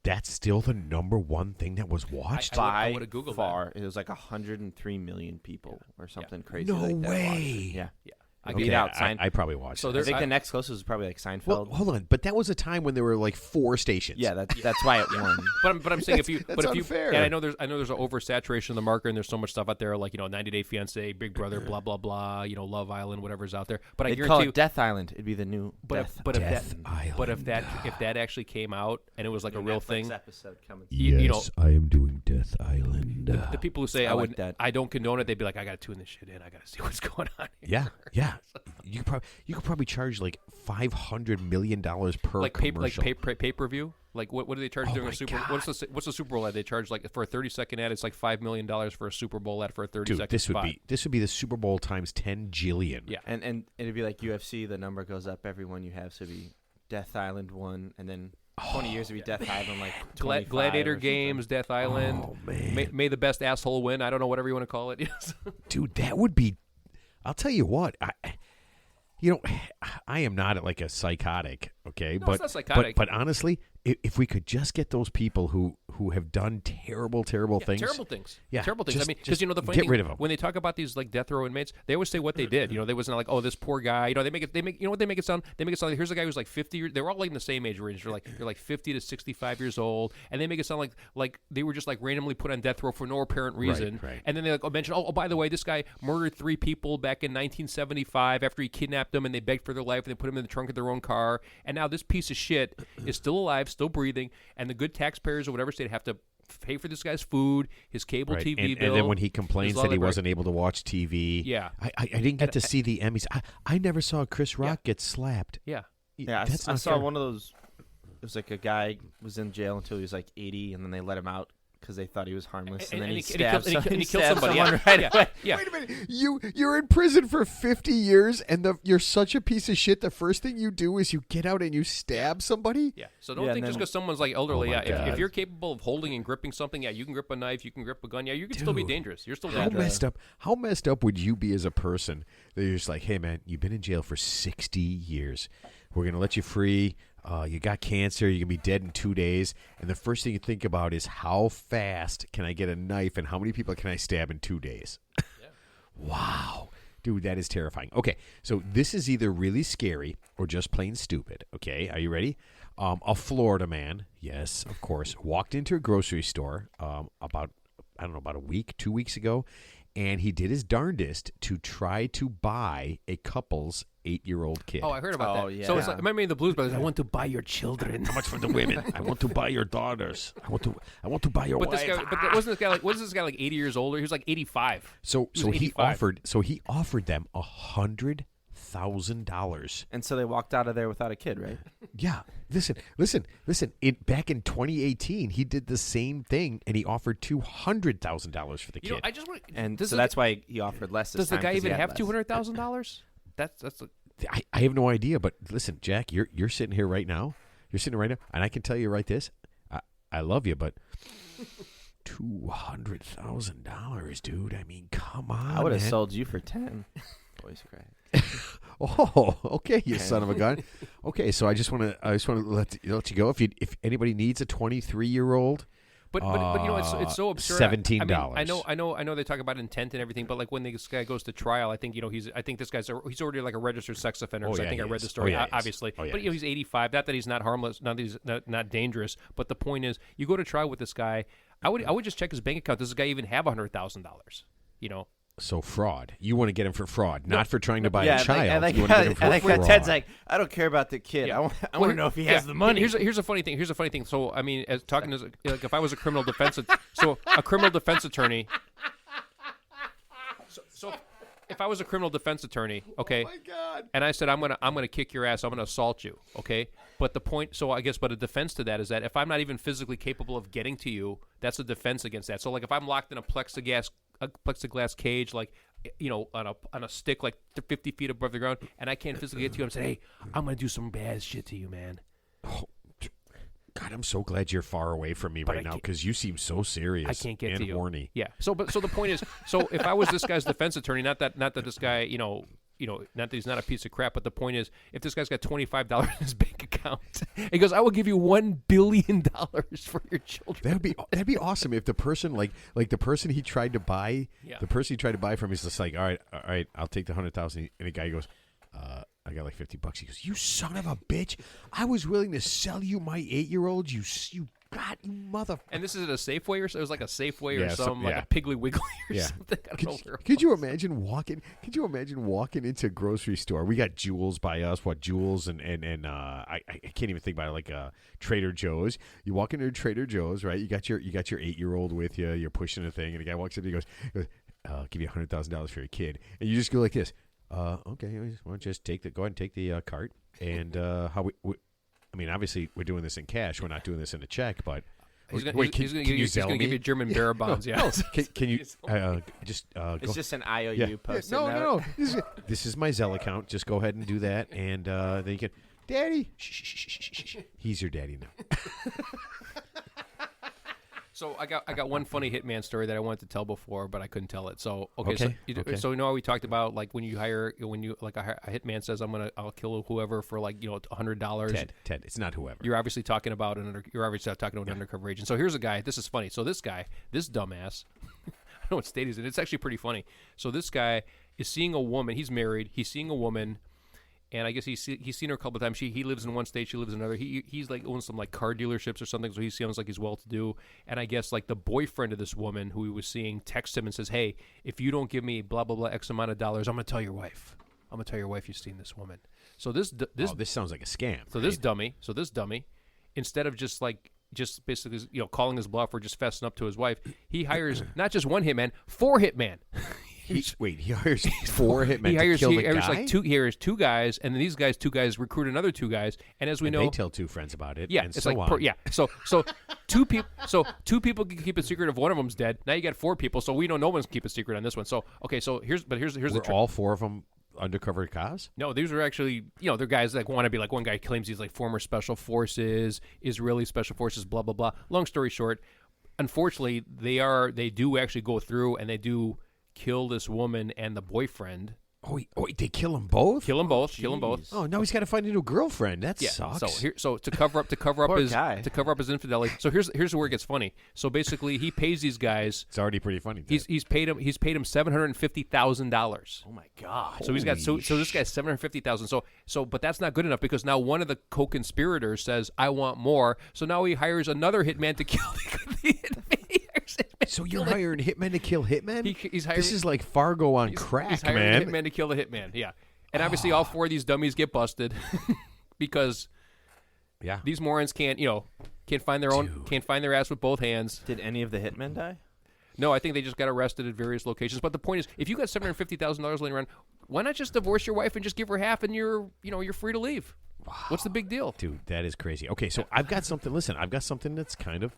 That's still the number one thing that was watched? I would've Googled far. It was like 103 million people or something crazy No like that way. watched it. Yeah. Yeah. I beat get out I Seinfeld. probably watched. So it. I there's think I- the next closest was probably like Seinfeld. Well, hold on, but that was a time when there were like 4 stations. Yeah, that's why it won. But I'm saying That's unfair. and I know there's an oversaturation of the market, and there's so much stuff out there like 90 Day Fiance, Big Brother, blah blah blah, Love Island, whatever's out there. But I They'd call guarantee it you, Death Island. It'd be the new but Death. if that actually came out and it was like a real thing, Episode coming. Yes, I am doing Death Island. the people who say I like that. I don't condone it, they'd be like, I got to tune this shit in. I got to see what's going on here. Yeah. You could probably charge like $500 million per Like commercial. pay per view. Like what do they charge during my a Super? God. What's the Super Bowl ad? They charge like for a 30-second ad. It's like $5 million for a Super Bowl ad for a 30-second Dude, this would spot. be the Super Bowl times 10 jillion. Yeah. And it'd be like UFC. The number goes up every one you have. So it'd be Death Island 1, and then 20 years it'd be Death Island like 25 Gladiator or something. Games, Death Island. Oh man, May the best asshole win. I don't know, whatever you want to call it. Yes. dude, that would be. I'll tell you what. I am not like a psychotic, okay? No, but it's not psychotic. But honestly, if we could just get those people who have done terrible things, Terrible things. Yeah, Terrible things. just- I mean, just because the funny get thing, rid of 'em. when they talk about these like death row inmates, they always say what they did. They wasn't like, oh, this poor guy. They make you know what they make it sound? They make it sound like here's a guy who's like 50. They're all like in the same age range. They're like 50 to 65 years old, and they make it sound like they were just like randomly put on death row for no apparent reason. right. And then they mention, oh, by the way, this guy murdered 3 people back in 1975 after he kidnapped them, and they begged for their life, and they put him in the trunk of their own car. And now this piece of shit is still alive, still breathing, and the good taxpayers of whatever state have to pay for this guy's food, his cable right? TV bill. And then when he complains his that he lullaby- wasn't able to watch TV, Yeah. I didn't get to see the Emmys. I never saw Chris Rock get slapped. Yeah. Yeah, That's I not saw fair. one of those. It was like a guy was in jail until he was like 80, and then they let him out because they thought he was harmless, and then he stabbed killed stabbed somebody. someone Yeah. right Yeah. away. Yeah. Wait a minute, you're in prison for 50 years, and you're such a piece of shit. The first thing you do is you get out and you stab somebody. Yeah. So don't Yeah, think and just then- because someone's like elderly, Oh my yeah. If God. you're capable of holding and gripping something, yeah, you can grip a knife, you can grip a gun, yeah, you can still be Dude. dangerous. You're still How dangerous. How messed up would you be as a person that you're just like, hey man, you've been in jail for 60 years. We're gonna let you free. You got cancer. You're gonna be dead in 2 days. And the first thing you think about is how fast can I get a knife, and how many people can I stab in 2 days? Wow, dude, that is terrifying. Okay, so this is either really scary or just plain stupid. Okay, are you ready? A Florida man, yes, of course, walked into a grocery store about a week, 2 weeks ago, and he did his darndest to try to buy a couple's 8-year-old kid. Oh, I heard about Oh, that. yeah. So it's like, remember in the Blues Brothers, I want to buy your children. How much for the women? I want to buy your daughters. I want to buy your But wife. this guy, wasn't this guy like 80 years older? He was like 85. So He was he 85. offered them $100,000. And so they walked out of there without a kid, right? Yeah, listen. Back in 2018, he did the same thing, and he offered $200,000 for the kid. I just want. And does so that's why he offered less. This does the time, guy 'cause he even had have less. $200,000? That's I have no idea, but listen, Jack, you're sitting here right now. You're sitting right now, and I can tell you right this. I love you, but $200,000, dude. I mean, come on. I would have man. sold you for 10. Voice crack. Oh, okay, you son of a gun. Okay, so I just want to let you go. If anybody needs a 23-year-old. But it's so absurd. $17. I know they talk about intent and everything, but like when this guy goes to trial, I think this guy's he's already like a registered sex offender. Oh, So yeah, I think I he read is. the story, Oh, yeah, he is. obviously. Oh, yeah, but he he's 85. Not that he's not harmless, not that he's not dangerous. But the point is, you go to trial with this guy. I would just check his bank account. Does this guy even have $100,000? So fraud. You want to get him for fraud, not for trying to buy yeah, a child. I like you want to get him for how fraud. Ted's like, I don't care about the kid. Yeah. I want to know if he has the money. Here's a funny thing. So I mean, as talking as like if I was a criminal defense, a criminal defense attorney. So if I was a criminal defense attorney, okay, Oh my God. and I said I'm gonna kick your ass, I'm gonna assault you, okay, but the point, so I guess, but a defense to that is that if I'm not even physically capable of getting to you, that's a defense against that. So like if I'm locked in a plexiglass cage, like on a stick like 50 feet above the ground, and I can't physically get to you, I'm saying, hey, I'm gonna do some bad shit to you, man. God, I'm so glad you're far away from me right now because you seem so serious. I can't get and to you. horny. Yeah. So the point is, so if I was this guy's defense attorney, not that this guy, not that he's not a piece of crap, but the point is, if this guy's got $25 in his bank account, he goes, "I will give you $1 billion for your children." That'd be awesome if the person like the person he tried to buy, the person he tried to buy from is just like, all right, I'll take the 100,000, and the guy goes, I got like $50. He goes, "You son of a bitch! I was willing to sell you my 8-year-old. You mother." And this is at a Safeway or so. It was like a Safeway or some- like a Piggly Wiggly or Yeah. something. I don't know where it Could you was. imagine walking? Could you imagine walking into a grocery store? We got Jewels by us. What Jewels and I can't even think about it. Like Trader Joe's. You walk into Trader Joe's, right? You got your 8-year-old with you. You're pushing a thing, and the guy walks up and he goes, "I'll give you $100,000 for your kid," and you just go like this. Okay, why don't you just go ahead and take the cart, and how we I mean, obviously we're doing this in cash. We're not doing this in a check, but He's going wait, to you sell give me? you German bearer bonds. Yeah. Can you just go? It's just an IOU post. No. This is my Zelle account. Just go ahead and do that, and then you can, Daddy. Shh. He's your daddy now. So I got one funny hitman story that I wanted to tell before, but I couldn't tell it. So okay. So you know how we talked about like when you like a hitman says I'll kill whoever for like $100. Ted, it's not whoever. You're obviously talking about an undercover agent. So here's a guy. This is funny. So this guy, this dumbass, I don't know what state he's in. It's actually pretty funny. So this guy is seeing a woman. He's married. He's seeing a woman. And I guess he's seen her a couple of times. He lives in one state, she lives in another. He's like owns some like car dealerships or something, so he sounds like he's well to do. And I guess like the boyfriend of this woman who he was seeing texts him and says, "Hey, if you don't give me blah blah blah X amount of dollars, I'm gonna tell your wife. I'm gonna tell your wife you've seen this woman." So this sounds like a scam. So right? this dummy, instead of just basically calling his bluff or just fessing up to his wife, he hires not just one hitman, 4 hitmen. He hires 4 hitmen He to kill the hires guy? like he hires 2 guys, and then these 2 guys recruit another 2 guys, and as we know, they tell 2 friends about it. yeah, and it's so like on. so 2 people, so 2 people can keep a secret if one of them's dead. Now you got 4 people, so we know no one's keep a secret on this one. So okay, so here's the Were trick. all 4 of them undercover cops? No, these are actually they're guys that want to be like one guy claims he's like former special forces, Israeli special forces, blah blah blah. Long story short, unfortunately, they do actually go through and they do kill this woman and the boyfriend. Oh, they kill them both? Kill them both. Oh, now he's got to find a new girlfriend. That sucks. So to cover up Poor his guy. infidelity. So here's where it gets funny. So basically, he pays these guys. It's already pretty funny. He's paid him $750,000. Oh my god. So he's got so this guy's $750,000. So but that's not good enough because now one of the co-conspirators says I want more. So now he hires another hitman to kill the hitman. So you're hiring hitmen to kill hitmen? He's hiring, this is like Fargo on crack, he's hiring man. a hitman to kill the hitman. Yeah, and obviously all 4 of these dummies get busted because these morons can't find their ass with both hands. Did any of the hitmen die? No, I think they just got arrested at various locations. But the point is, if you got $750,000 laying around, why not just divorce your wife and just give her half, and you're free to leave? What's the big deal? Dude, that is crazy. Okay, so I've got something. Listen, I've got something that's kind of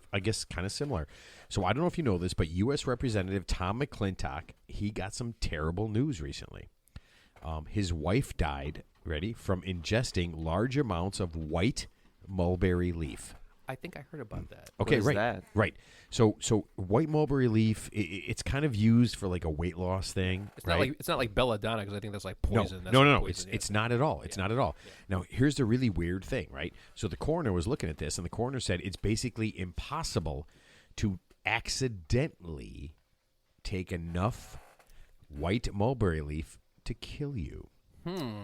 similar. So I don't know if you know this, but U.S. Representative Tom McClintock, he got some terrible news recently. His wife died, from ingesting large amounts of white mulberry leaf. I think I heard about that. Okay, What is right, that? right. So white mulberry leaf, it's kind of used for like a weight loss thing. It's not like belladonna because I think that's like poison. That's No. like poison, It's not at all. It's not at all. Now, here's the really weird thing, right? So the coroner was looking at this, and the coroner said it's basically impossible to accidentally take enough white mulberry leaf to kill you.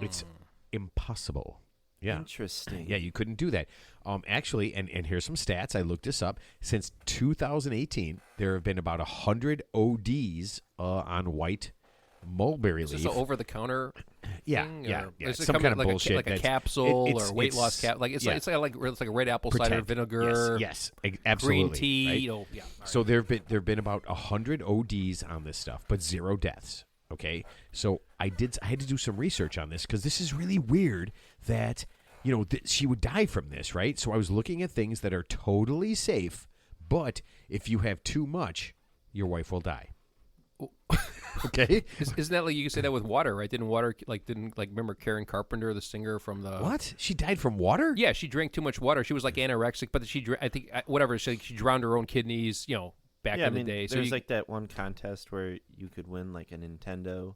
It's impossible. Yeah. Interesting. Yeah, you couldn't do that. Actually, and here's some stats. I looked this up. Since 2018, there have been about 100 ODs on white mulberry Is leaf. this an over-the-counter yeah, thing? yeah, Or yeah. is it Some coming kind of like bullshit. like a that's- capsule it's- or weight loss it's- cap? Like it's yeah. like a red apple cider Protect. vinegar. Yes, absolutely. Green tea. right? All right. So there've been about 100 ODs on this stuff, but 0 deaths. Okay, so I had to do some research on this because this is really weird that she would die from this, right? So I was looking at things that are totally safe, but if you have too much, your wife will die. Okay, Isn't that like you can say that with water, right? Didn't remember Karen Carpenter, the singer from the what? She died from water? Yeah, she drank too much water. She was like anorexic, but I think whatever. She drowned her own kidneys. Back in the day. So there's like that one contest where you could win like a Nintendo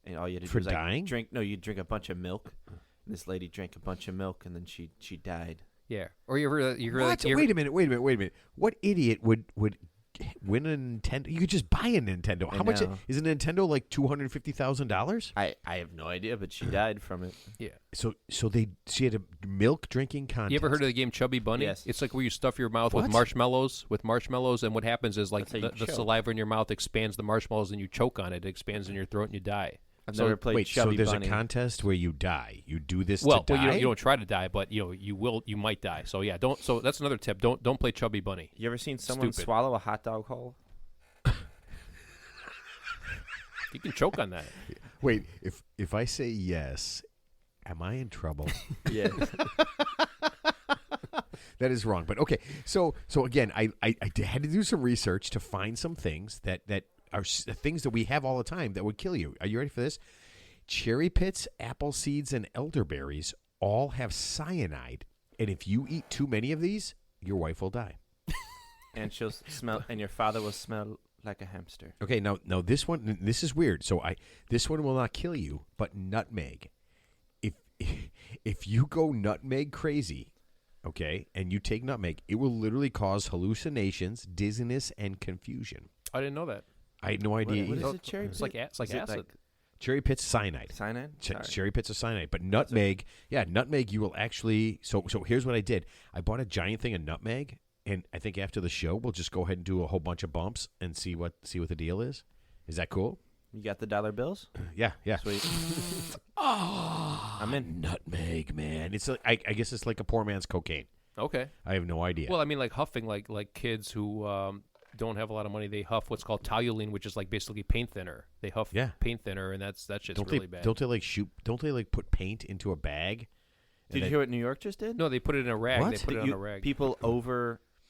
and all you had to For do was dying? drink. No, you drink a bunch of milk. And this lady drank a bunch of milk, and then she died. Yeah. Or you ever What? Wait a minute. What idiot would win a Nintendo? You could just buy a Nintendo. I How much know. is a Nintendo? Like $250,000? I have no idea, but she died from it. Yeah. So she had a milk drinking contest. You ever heard of the game Chubby Bunny? Yes. It's like where you stuff your mouth What? with marshmallows, and what happens is like That's how you the choke. saliva in your mouth expands the marshmallows, and you choke on it. It expands in your throat, and you die. I've So never played wait, Chubby so there's Bunny. a contest where you die. You do this Well, to die? you don't try to die, but you might die. So yeah, don't. So that's another tip. Don't play Chubby Bunny. You ever seen someone Stupid. swallow a hot dog whole? You can choke on that. Wait, if I say yes, am I in trouble? Yeah. That is wrong. But okay, so again, I had to do some research to find some things that are things that we have all the time that would kill you. Are you ready for this? Cherry pits, apple seeds, and elderberries all have cyanide, and if you eat too many of these, your wife will die. And she'll smell, and your father will smell like a hamster. Okay, now this one, this is weird. So this one will not kill you, but nutmeg. If you go nutmeg crazy, okay, and you take nutmeg, it will literally cause hallucinations, dizziness, and confusion. I didn't know that. I had no idea. What either. is it, cherry It's like pit? it's like Is it acid. Cherry pits cyanide. Cyanide? Sorry. Cherry pits are cyanide, but nutmeg, nutmeg. You will actually. So here's what I did. I bought a giant thing of nutmeg, and I think after the show we'll just go ahead and do a whole bunch of bumps and see what the deal is. Is that cool? You got the dollar bills? Yeah. Sweet. Oh, I'm in. Nutmeg, man. It's I guess it's like a poor man's cocaine. Okay. I have no idea. Well, I mean, like huffing, like kids who don't have a lot of money, they huff what's called toluene, which is like basically paint thinner. They huff paint thinner, and that shit's really bad. Don't they like put paint into a bag? Did you hear what New York just did? No, they put it in a rag. What? They put it on a rag. People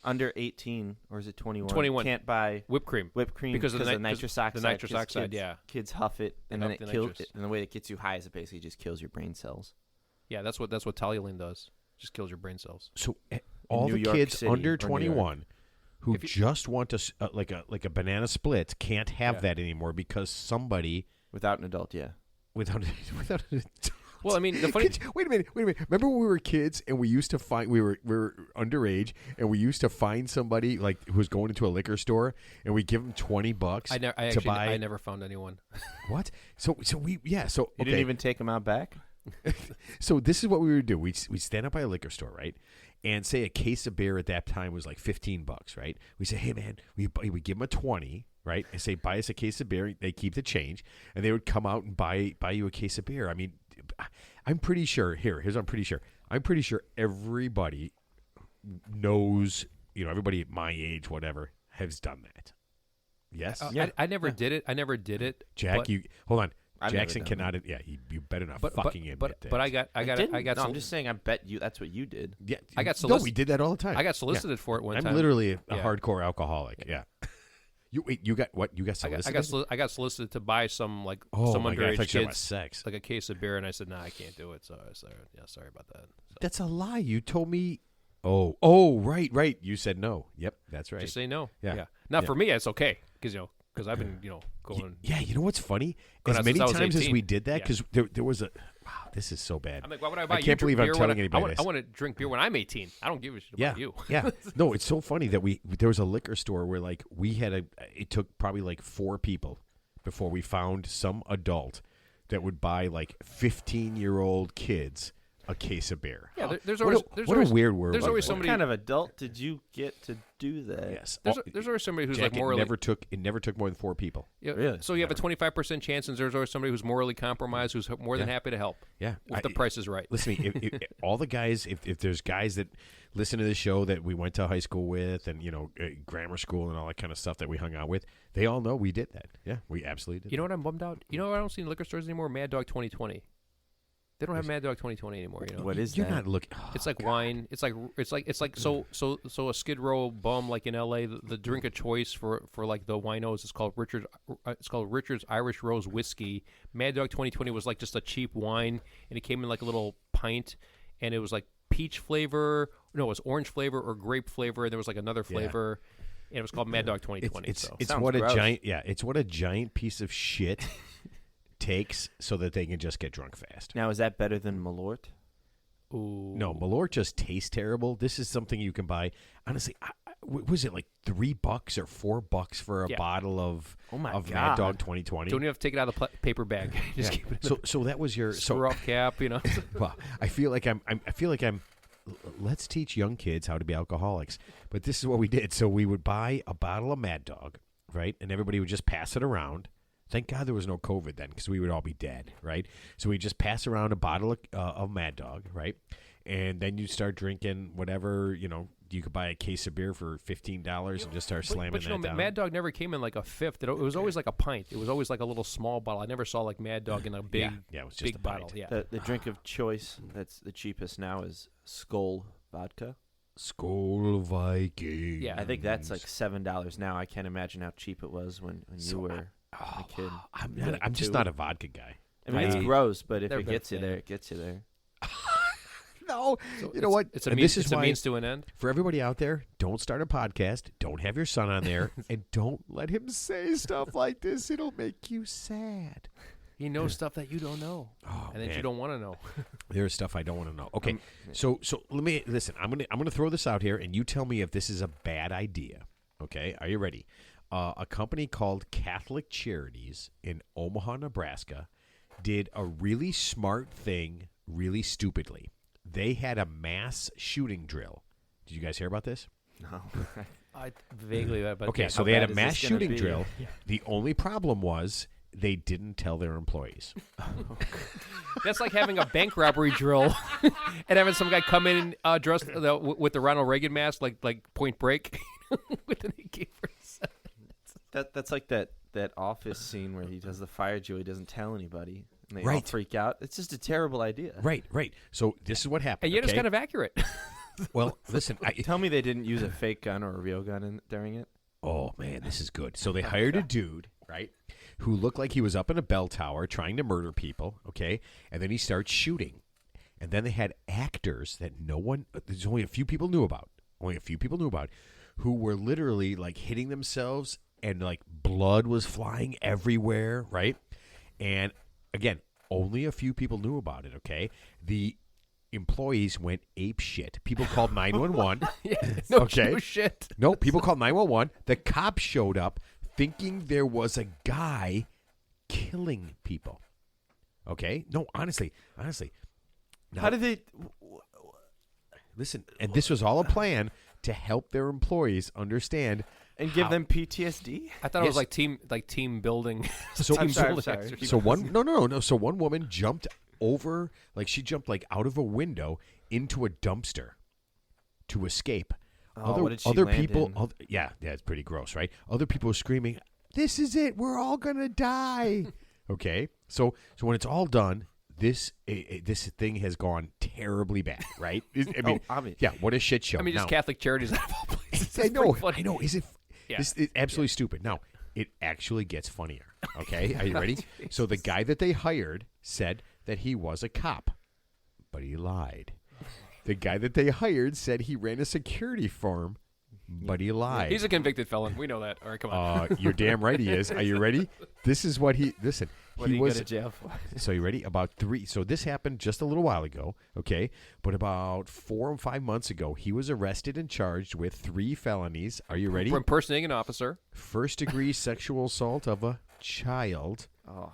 under 18, or is it 21? 21. Can't buy Whipped cream. because of the ni- nitrous oxide. The nitrous 'cause oxide, kids, yeah. Kids huff it, and They then huff it the kills. nitrous. And the way it gets you high is it basically just kills your brain cells. Yeah, that's what toluene does. Just kills your brain cells. So all New the York kids City or under New 21 who If you- just want to like a banana split can't have Yeah. that anymore because somebody Without an adult, yeah. without an Well, I mean, the funny. Wait a minute. Remember when we were kids and we used to find we were underage and we used to find somebody like who was going into a liquor store and we give them $20 to buy. I never found anyone. What? So we You okay. didn't even take them out back? So this is what we would do. We'd stand up by a liquor store, right? And say a case of beer at that time was like $15, right? We say, hey man, we give them a 20, right? And say, buy us a case of beer. They keep the change, and they would come out and buy you a case of beer. I mean, I'm pretty sure. Here's what I'm pretty sure. I'm pretty sure everybody knows. Everybody at my age, whatever, has done that. Yes. Yeah. I never did it. Jack, but- you hold on. I've never Jackson done cannot. Yeah, you better not But fucking admit that. but I got No, sol- I'm just saying. I bet you that's what you did. Yeah, I got no, solic- we did that all the time. I got solicited for it one I'm time. literally a Yeah. hardcore alcoholic. Yeah. You got what? You got solicited? I got solicited to buy some Oh some my God, I underage thought you were about kids sex. like a case of beer, and I said, "No, I can't do it." So I said, "Yeah, sorry about that." So, That's a lie. You told me. Oh, right. You said no. Yep, that's right. just say no. Yeah. Not Yeah. for me. It's okay because I've been going. Yeah, you know what's funny? Going As out many since I was times as 18. we did that, Yeah. because there was a. Wow, this is so bad. I'm like, why would I buy? I you can't drink believe I'm beer telling when anybody I this. want to drink beer when I'm 18. I don't give a shit Yeah, about you. yeah. No, it's so funny that there was a liquor store where like we had it took probably like 4 people before we found some adult that would buy like 15-year-old kids a case of beer. Yeah, there's What always a weird word. there's always like that. somebody- What kind of adult did you get to do that? Yes. there's always somebody who's Jack, like morally. it never took more than 4 people. Yeah, Really? So you have a 25% chance, and there's always somebody who's morally compromised who's more than Yeah. happy to help Yeah. if the price is right. Listen, if all the guys, if there's guys that listen to this show that we went to high school with and, grammar school and all that kind of stuff that we hung out with, they all know we did that. Yeah, we absolutely did. You know what I'm bummed out? You know what I don't see in liquor stores anymore? Mad Dog 2020. They don't have Mad Dog 2020 anymore. What is You're that? not looking. It's like wine. It's like so a Skid Row bum like in L.A. The drink of choice for like the winos is called Richard. It's called Richard's Irish Rose Whiskey. Mad Dog 2020 was like just a cheap wine, and it came in like a little pint, and it was like peach flavor. No, it was orange flavor or grape flavor, and there was like another flavor, and it was called Mad Dog 2020. It's Sounds what gross. a giant. Yeah, it's what a giant piece of shit takes so that they can just get drunk fast. Now, is that better than Malort? Ooh. No, Malort just tastes terrible. This is something you can buy. Honestly, was it like $3 or $4 for a bottle of Mad Dog 2020? Don't even have to take it out of the paper bag. Just keep it in So that was your screw off cap, you know. Well, I feel like I'm. Let's teach young kids how to be alcoholics. But this is what we did. So we would buy a bottle of Mad Dog, right? And everybody would just pass it around. Thank God there was no COVID then, because we would all be dead, right? So we just pass around a bottle of Mad Dog, right? And then you start drinking whatever, you could buy a case of beer for $15 and just start slamming that down. Mad Dog never came in like a fifth. It was always like a pint. It was always like a little small bottle. I never saw like Mad Dog in a big, it was just big a bottle. pint. Yeah. The drink of choice that's the cheapest now is Skol vodka. Skol Vikings. Yeah. I think that's like $7 now. I can't imagine how cheap it was when you were a kid. I'm just not a vodka guy. I mean, it's gross, but if they're it gets you better, there, it gets you there. No, So you know what? It's a And means, this is it's a why, means to an end. for everybody out there, don't start a podcast. Don't have your son on there, and don't let him say stuff like this. It'll make you sad. He knows stuff that you don't know, Oh, and that man. you don't want to know. There's stuff I don't want to know. Okay, so let me listen. I'm gonna throw this out here, and you tell me if this is a bad idea. Okay, are you ready? A company called Catholic Charities in Omaha, Nebraska, did a really smart thing, really stupidly. They had a mass shooting drill. Did you guys hear about this? No. I vaguely, but Okay, yeah, so how they had bad a is mass this gonna shooting be? drill. The only problem was they didn't tell their employees. that's like having a bank robbery drill and having some guy come in dressed with the Ronald Reagan mask, like Point Break, with an AK-47. That's like that Office scene where he does the fire drill. He doesn't tell anybody, and they all Right. freak out. It's just a terrible idea. Right. So this is what happened. And yet it's okay? kind of accurate. Well, listen. Tell me they didn't use a fake gun or a real gun during it. Oh, man, this is good. So they hired a dude, right, who looked like he was up in a bell tower trying to murder people, okay? And then he starts shooting. And then they had actors that there's only a few people knew about, who were literally, like, hitting themselves and, like, blood was flying everywhere, right? And, again, only a few people knew about it, okay? The employees went ape shit. People called 911. No, Okay. no shit. No, people called 911. The cops showed up thinking there was a guy killing people. Okay? No, honestly. Now, How did they? listen, and this was all a plan to help their employees understand. And give how- them PTSD? I thought it was Yes. like team building. So- team I'm sorry, building I'm sorry. exercise. So no. So one woman jumped over, like she jumped like out of a window into a dumpster to escape. Oh, what did she other land people, in? yeah, it's pretty gross, right? Other people were screaming, "This is it! We're all gonna die!" Okay, so when it's all done, this thing has gone terribly bad, right? I mean, obvious. yeah, what a shit show. I mean, just Now- Catholic Charities out of all places. I It's know. pretty funny. I know. Is it? Yeah. This is absolutely stupid. Now, it actually gets funnier. Okay, are you ready? So the guy that they hired said that he was a cop, but he lied. The guy that they hired said he ran a security firm, but he lied. He's a convicted felon. We know that. All right, come on. You're damn right he is. Are you ready? This is what listen. What he did he was go to jail for? So you ready? So this happened just a little while ago, okay? But about 4 or 5 months ago, he was arrested and charged with 3 felonies. Are you ready? For impersonating an officer. First-degree sexual assault of a child, Oh,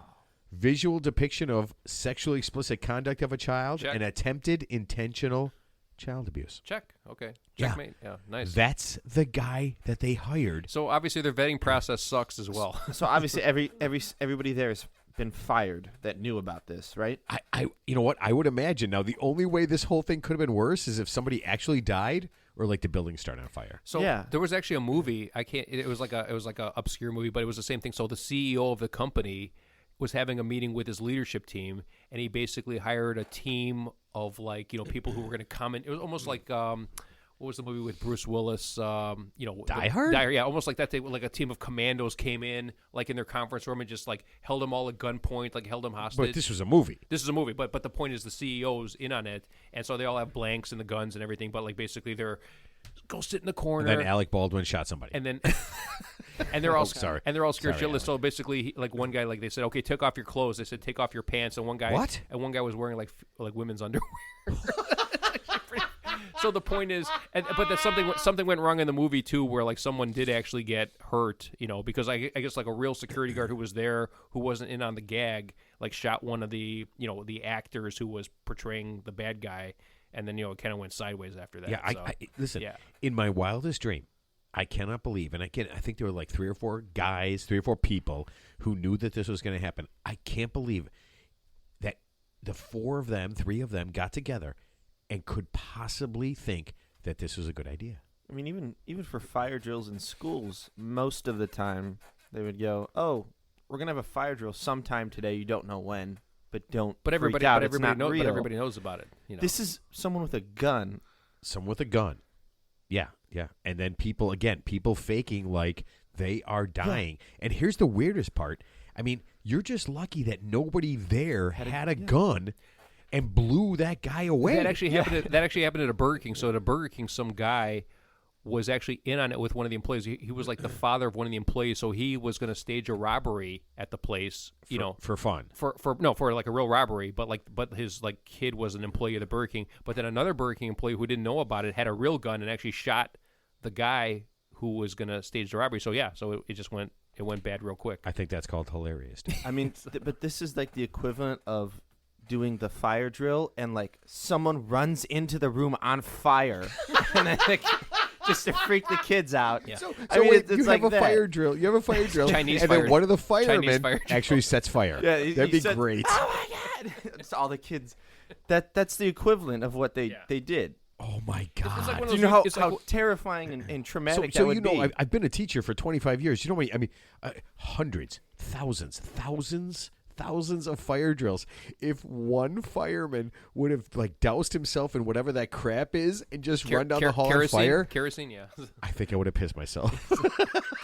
visual depiction of sexually explicit conduct of a child, Check. and attempted intentional child abuse. Check. Okay. Yeah. Checkmate. Yeah. Nice. That's the guy that they hired. So obviously their vetting process sucks as well. so obviously everybody there has been fired that knew about this, right? I you know what? I would imagine. Now, the only way this whole thing could have been worse is if somebody actually died or like the building started on fire. So Yeah. there was actually a movie. It was like a obscure movie, but it was the same thing. So the CEO of the company was having a meeting with his leadership team, and he basically hired a team of people who were going to comment. It was almost like what was the movie with Bruce Willis? Die Hard? Yeah, almost like that. They like a team of commandos came in, like in their conference room, and just like held them all at gunpoint, like held them hostage. But this was a movie. This is a movie, but the point is the CEO's in on it, and so they all have blanks and the guns and everything. But like basically they're go sit in the corner. And then Alec Baldwin shot somebody. And then, and they're all sorry. And they're all scared Sorry, shitless. So basically, like one guy, like they said, okay, take off your clothes. They said, take off your pants. And one guy, What? And one guy was wearing like women's underwear. So the point is, but that something went wrong in the movie too, where like someone did actually get hurt, because I guess like a real security guard who was there, who wasn't in on the gag, like shot one of the the actors who was portraying the bad guy, and then it kind of went sideways after that. Yeah, so, listen. yeah. In my wildest dream, I cannot believe, and I think there were like 3 or 4 guys, 3 or 4 people who knew that this was going to happen. I can't believe that the 3 of them got together and could possibly think that this was a good idea. I mean, even for fire drills in schools, most of the time they would go, "Oh, we're gonna have a fire drill sometime today. You don't know when, but don't freak out. It's not real." But everybody knows about it. This is someone with a gun. Someone with a gun. Yeah. And then people faking like they are dying. Yeah. And here's the weirdest part. I mean, you're just lucky that nobody there had a gun and blew that guy away. That actually happened at a Burger King. So at a Burger King, some guy was actually in on it with one of the employees. He was like the father of one of the employees, so he was going to stage a robbery at the place, for fun. For like a real robbery, but his like kid was an employee of the Burger King. But then another Burger King employee who didn't know about it had a real gun and actually shot the guy who was going to stage the robbery. So it just went bad real quick. I think that's called hilarious. I mean, but this is like the equivalent of doing the fire drill and like someone runs into the room on fire and then just to freak the kids out. Yeah. So I mean, wait, it's you like have a that. fire drill. You have a fire drill, Chinese and fire- then one of the firemen Chinese fire drill. actually sets fire. Yeah, that'd be said, great. Oh my god! It's all the kids. That's the equivalent of what they did. Oh my god! It's like one of Do you those- know how terrifying and traumatic that so would be? I've been a teacher for 25 years. You know what I mean? Hundreds, thousands of fire drills. If one fireman would have like doused himself in whatever that crap is and just run down the hall on fire, kerosene, yeah. I think I would have pissed myself.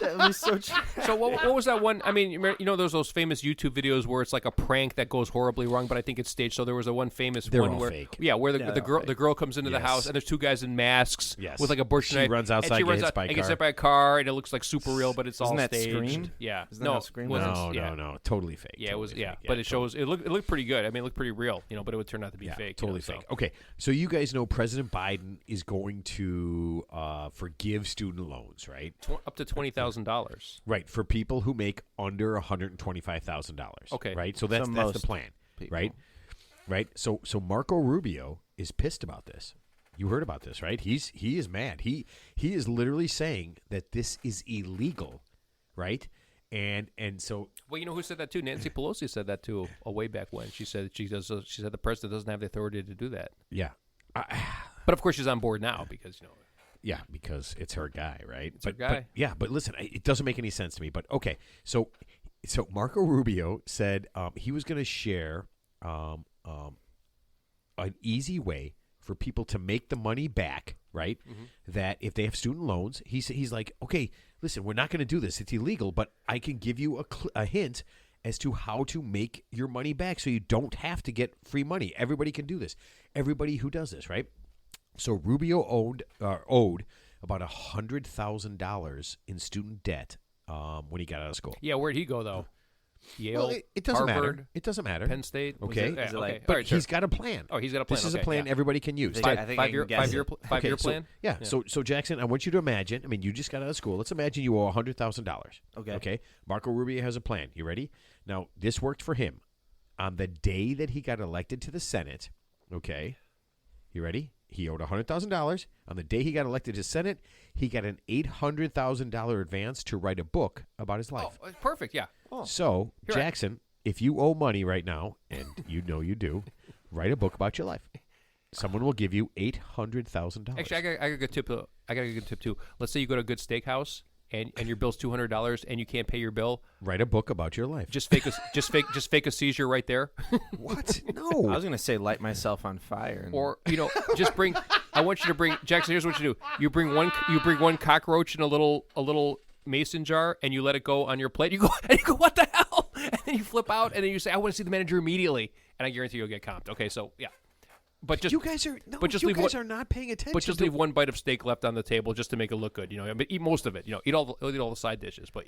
That would be so So what was that one? I mean, there's those famous YouTube videos where it's like a prank that goes horribly wrong, but I think it's staged. So there was a one famous They're one all where fake. where Yeah, the girl comes into the Yes. house and there's 2 guys in masks Yes. with like a bush She knife. runs outside, and she gets hit by a and gets car. hit by a car, and it looks like super real, but it's Isn't all that staged. Scream? Yeah, Isn't that how Scream was? No, totally fake. Yeah, it was. Totally Yeah, fake. but it shows. It looked pretty good. I mean, it looked pretty real. But it would turn out to be fake. Totally so. fake. Okay, so you guys know President Biden is going to forgive student loans, right? Up to $20,000. Right, for people who make under $125,000. Okay. Right, so that's most the plan, people. right? So Marco Rubio is pissed about this. You heard about this, right? He is mad. He is literally saying that this is illegal, right? And so Well, you know who said that too? Nancy Pelosi said that too, way back when. She said She said the president doesn't have the authority to do that. yeah, But of course, she's on board now because yeah, because it's her guy, right? It's her guy. But listen, it doesn't make any sense to me. But okay, so Marco Rubio said he was going to share an easy way for people to make the money back, right? Mm-hmm. That if they have student loans, he's like, okay, listen, we're not going to do this. It's illegal, but I can give you a hint as to how to make your money back so you don't have to get free money. Everybody can do this. Everybody who does this, right? So Rubio owed about $100,000 in student debt when he got out of school. Yeah, where'd he go though? Yale, Well, it doesn't Harvard, matter. It doesn't matter. Penn State. Okay. Was it- Is it like- All But right, sure. he's got a plan. Oh, he's got a plan. This is a Okay, plan yeah. everybody can use. I think I can guess it. Five-year so, plan. yeah. So Jackson, I want you to imagine. I mean, you just got out of school. Let's imagine you owe $100,000. Okay. Okay. Marco Rubio has a plan. You ready? Now, this worked for him. On the day that he got elected to the Senate, okay, you ready? He owed $100,000. On the day he got elected to Senate, he got an $800,000 advance to write a book about his life. Oh, perfect. Yeah. So, You're right. Jackson, if you owe money right now, and you know you do, write a book about your life. Someone will give you $800,000. Actually, I got a good tip. I got a good tip too. Let's say you go to a good steakhouse and your bill's $200 and you can't pay your bill. Write a book about your life. Just fake a seizure right there. What? I No. was gonna say light myself on fire. And Or just bring. I want you to bring Jackson. Here's what you do: you bring one cockroach in a little mason jar, and you let it go on your plate. You go, what the hell? And then you flip out, and then you say, I want to see the manager immediately, and I guarantee you'll get comped. Okay, so yeah, but just you guys are no, but just you leave guys one- are not paying attention. but just to leave one bite of steak left on the table just to make it look good. But eat most of it. Eat all the side dishes. But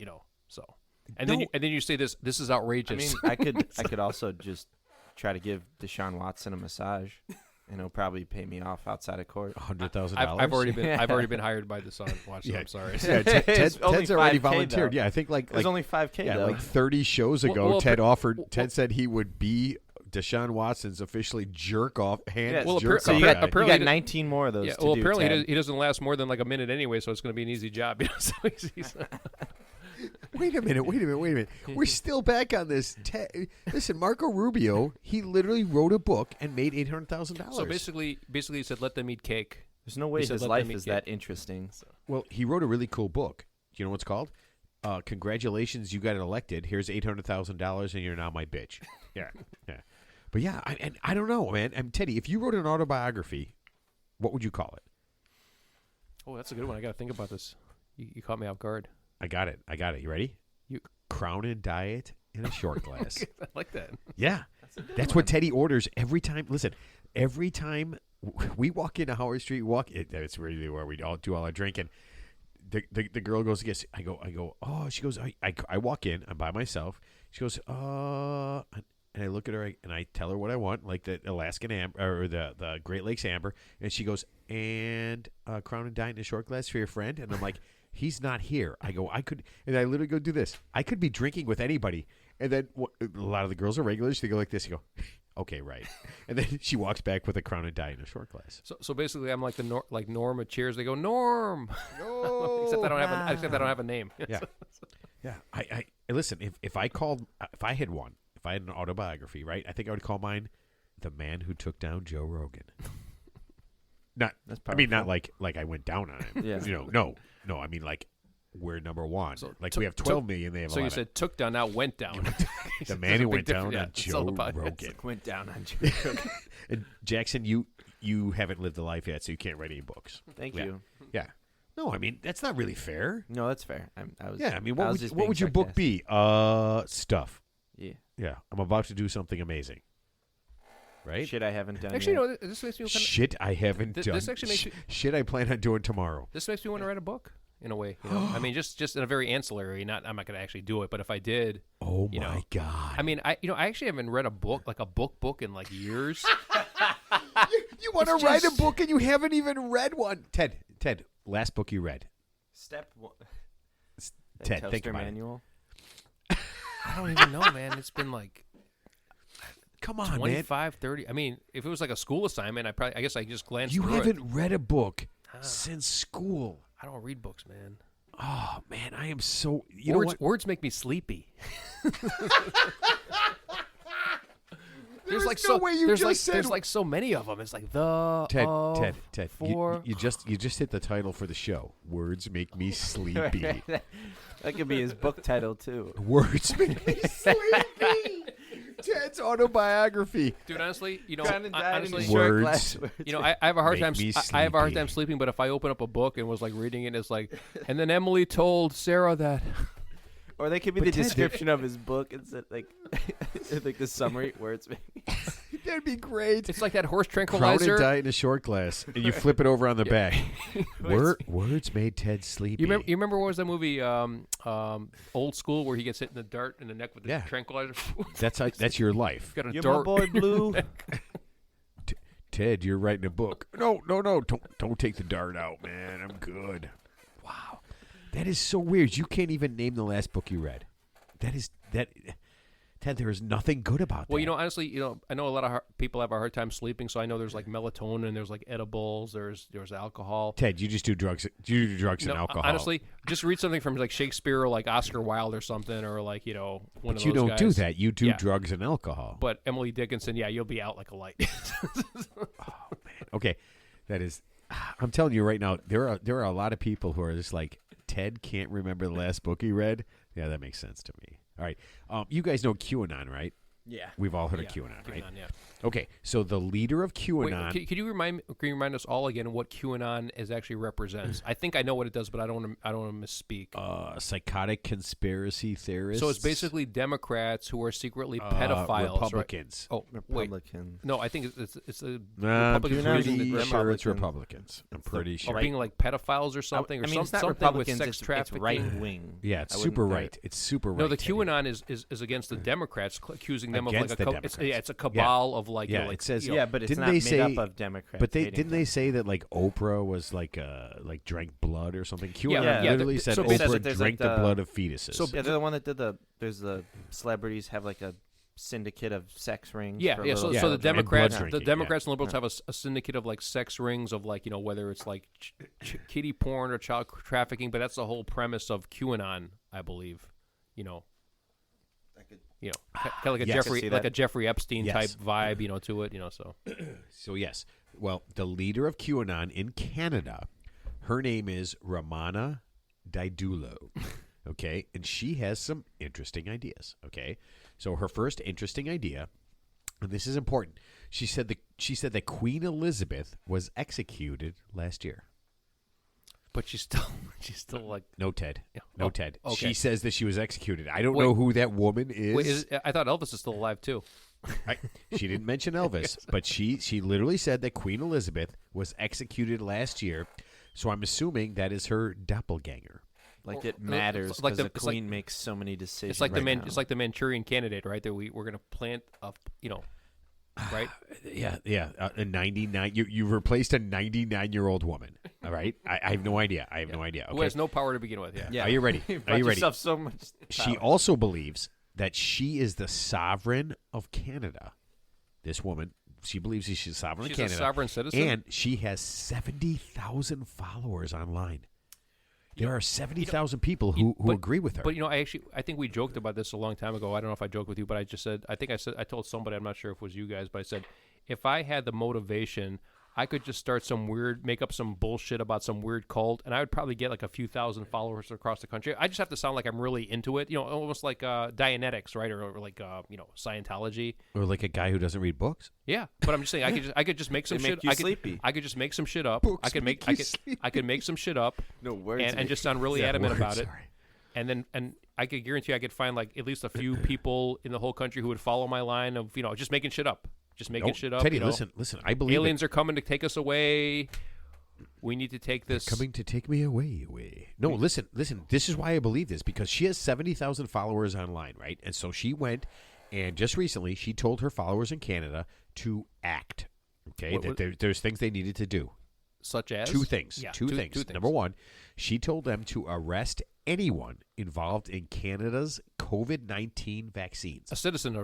so. And No. then you say this is outrageous. I mean, I could also just try to give Deshaun Watson a massage, and he'll probably pay me off outside of court. $100,000. I've already been hired by the Sun. Watch. Yeah. I'm sorry. Yeah, It's only Ted's already 5K volunteered. though. Yeah, I think It was only 5K yeah, though. like 30 shows ago, Well, Ted said he would be Deshaun Watson's officially jerk off Yeah, well, jerk so off you guy. got, apparently you got it- 19 more of those. Yeah, to well, do, apparently Ted. he doesn't last more than like a minute anyway, so it's going to be an easy job. So Wait a minute. We're still back on this. Listen, Marco Rubio, he literally wrote a book and made $800,000. So basically, he said, let them eat cake. There's no way He said his let life them is eat that interesting. Well, he wrote a really cool book. You know what it's called? Congratulations, you got elected. Here's $800,000, and you're now my bitch. Yeah. But yeah, I don't know, man. Teddy, if you wrote an autobiography, what would you call it? Oh, that's a good one. I got to think about this. You caught me off guard. I got it. You ready? You- Crown and Diet in a short glass. I like that. Yeah. That's what Teddy orders every time. Listen, every time we walk into Howard Street, it's really where we all do all our drinking. The girl goes, yes. I go, oh, she goes, I walk in, I'm by myself. She goes, and I look at her and I tell her what I want, like the Alaskan Amber or the Great Lakes Amber. And she goes, and Crown and Diet in a short glass for your friend. And I'm like, he's not here. I go, and I literally go do this. I could be drinking with anybody. And then a lot of the girls are regulars. They go like this. You go, okay, right. And then she walks back with a Crown and Diet in a short glass. So basically, I'm like like Norm at Cheers. They go Norm, No. except I don't have a name. Yeah. Yeah. I listen. If I had an autobiography, right? I think I would call mine "The Man Who Took Down Joe Rogan." Not. That's I mean, not powerful. like I went down on him. Yeah. No. I mean, like we're number one. So like took- we have 12 million. They have So 11. you said took down, now went down. The man There's a who big went down difference. Yeah, on it's all Joe about- Rogan. Went down on Joe Rogan. And Jackson, you haven't lived the life yet, so you can't write any books. Thank Yeah. you. Yeah. No, I mean that's not really fair. No, that's fair. I was. Yeah, I mean, I what was would just what being would your book sarcastic. be? Stuff. Yeah. Yeah, I'm about to do something amazing. Right? Shit, I haven't done. Actually, yet. this makes me kind of, Shit, I haven't done. this actually makes you- shit I plan on doing tomorrow. this makes me want to write a book in a way. I mean, just in a very ancillary. I'm not going to actually do it, but if I did, Oh you my know, god! I mean, I actually haven't read a book like a book in like years. you want to it's write a just- book and you haven't even read one. Ted, last book you read. Step one. Ted, think Toaster about it. manual. I don't even know, man. It's been like Come on, man. 25, 30. I mean, if it was like a school assignment, I guess I just glanced You through haven't it. read a book since school. I don't read books, man. Oh man, I am so. You know what? Words make me sleepy. There's like no so way you there's just like said. there's like so many of them. It's like the Ted, of, Ted. for You just hit the title for the show. Words make me sleepy. That could be his book title too. Words make me sleepy. Ted's autobiography. dude. Honestly, Trying to die in honestly, a short Words. glass. you know, I have a hard Make time. me I have a hard sleepy. time sleeping. But if I open up a book and was like reading it, it's like, and then Emily told Sarah that. Or they could be But the Ted- description of his book. It's like the summary where it's. That'd be great. It's like that horse Crown and tranquilizer. Diet in a short glass, and you flip it over on the back. Words- Words made Ted sleepy. You remember what was that movie, Old School, where he gets hit in the dart in the neck with the Yeah. tranquilizer? That's your life. Got a You're my dart. boy, Blue. Ted, you're writing a book. No, don't take the dart out, man. I'm good. Wow, that is so weird. You can't even name the last book you read. Ted, there is nothing good about that. Well, you know, honestly, I know a lot of people have a hard time sleeping, so I know there's like melatonin, there's like edibles, there's alcohol. Ted, you just do drugs. You do drugs and alcohol. Honestly, just read something from like Shakespeare or like Oscar Wilde or something, or like one of but those you don't do guys. that. You do Yeah. drugs and alcohol. But Emily Dickinson, yeah, you'll be out like a light. Okay, that is. I'm telling you right now, there are a lot of people who are just like, Ted can't remember the last book he read. Yeah, that makes sense to me. All right, you guys know QAnon, right? Yeah. We've all heard Yeah, of QAnon, right? QAnon, yeah. Okay, so the leader of Wait, QAnon. can you remind us all again what QAnon is actually represents? I think I know what it does, but I don't want to misspeak. Psychotic conspiracy theorists. So it's basically Democrats who are secretly pedophiles, right? Republicans. Oh, wait. Republican. No, I think it's the I'm Republicans QAnon using pretty the sure it's Democrats. Republicans. I'm pretty of sure. being like pedophiles or something, I or mean, it's not something with Republicans. sex It's trafficking. right wing. Yeah, it's super right. It's super right. No, the Teddy. QAnon is against the Democrats, accusing them Against of the like Democrats. it's a cabal of like Yeah, like, it says- you know, Yeah, but it's Didn't not they made say- up of Democrats. But hating didn't them. they say that like Oprah was like drank blood or something? QAnon yeah, literally said so Oprah basically there's, drank like, the the- blood of fetuses. So- Yeah, they're the one that did there's the celebrities have like a syndicate of sex rings. Yeah, for yeah. So, little Yeah, so the and Democrats, blood the drinking, Democrats and liberals have a syndicate of like sex rings of like whether it's like kiddie porn or child trafficking, but that's the whole premise of QAnon, I believe. Kind of like a Yes. See like that? a Jeffrey Epstein Yes. type vibe, to it, So So yes, well, the leader of QAnon in Canada, her name is Ramana Didulo. Okay, and she has some interesting ideas. Okay, so her first interesting idea, and this is important. She said that Queen Elizabeth was executed last year. but she's still like. No, Ted. Yeah. No, Oh, Ted. okay. She says that she was executed. I don't Wait. know who that woman is. Wait, I thought Elvis is still alive too. She didn't mention Elvis, but she literally said that Queen Elizabeth was executed last year. So I'm assuming that is her doppelganger. Like Or- it matters it's like because the it's like- queen makes so many decisions. It's like the right now. it's like the Manchurian Candidate, right? That we're gonna plant up, right? Yeah. A 99. You replaced a 99-year-old woman. All right. I have no idea. I have no idea. Who Okay. has no power to begin with? Yeah. Yeah. Are you ready? You Are brought you ready? yourself so much She power. also believes that she is the sovereign of Canada. This woman, she believes she's sovereign She's of a Canada. sovereign citizen? And she has 70,000 followers online. There are 70,000 people who but- agree with her. But I think we joked about this a long time ago. I don't know if I joked with you, but I just said I told somebody, I'm not sure if it was you guys, but I said if I had the motivation, I could just make up some bullshit about some weird cult, and I would probably get like a few thousand followers across the country. I just have to sound like I'm really into it, almost like Dianetics, right, or like Scientology. or like a guy who doesn't read books. Yeah, but I'm just saying I could just make some They shit. make you sleepy. I could just make some shit up. Books I could make make you sleepy. I could make some shit up No words. and just sound really adamant Word, about it. sorry. And I could guarantee I could find like at least a few people in the whole country who would follow my line of just making shit up, No, shit up. Teddy, listen. I believe aliens are coming to take us away. We need to take this. coming to take me away. No, listen. This is why I believe this, because she has 70,000 followers online, right? And so she went, and just recently she told her followers in Canada to act. Okay, What- there's things they needed to do. such as Two things. Yeah, Two things. Number one, she told them to arrest anyone involved in Canada's COVID-19 vaccines. a citizen's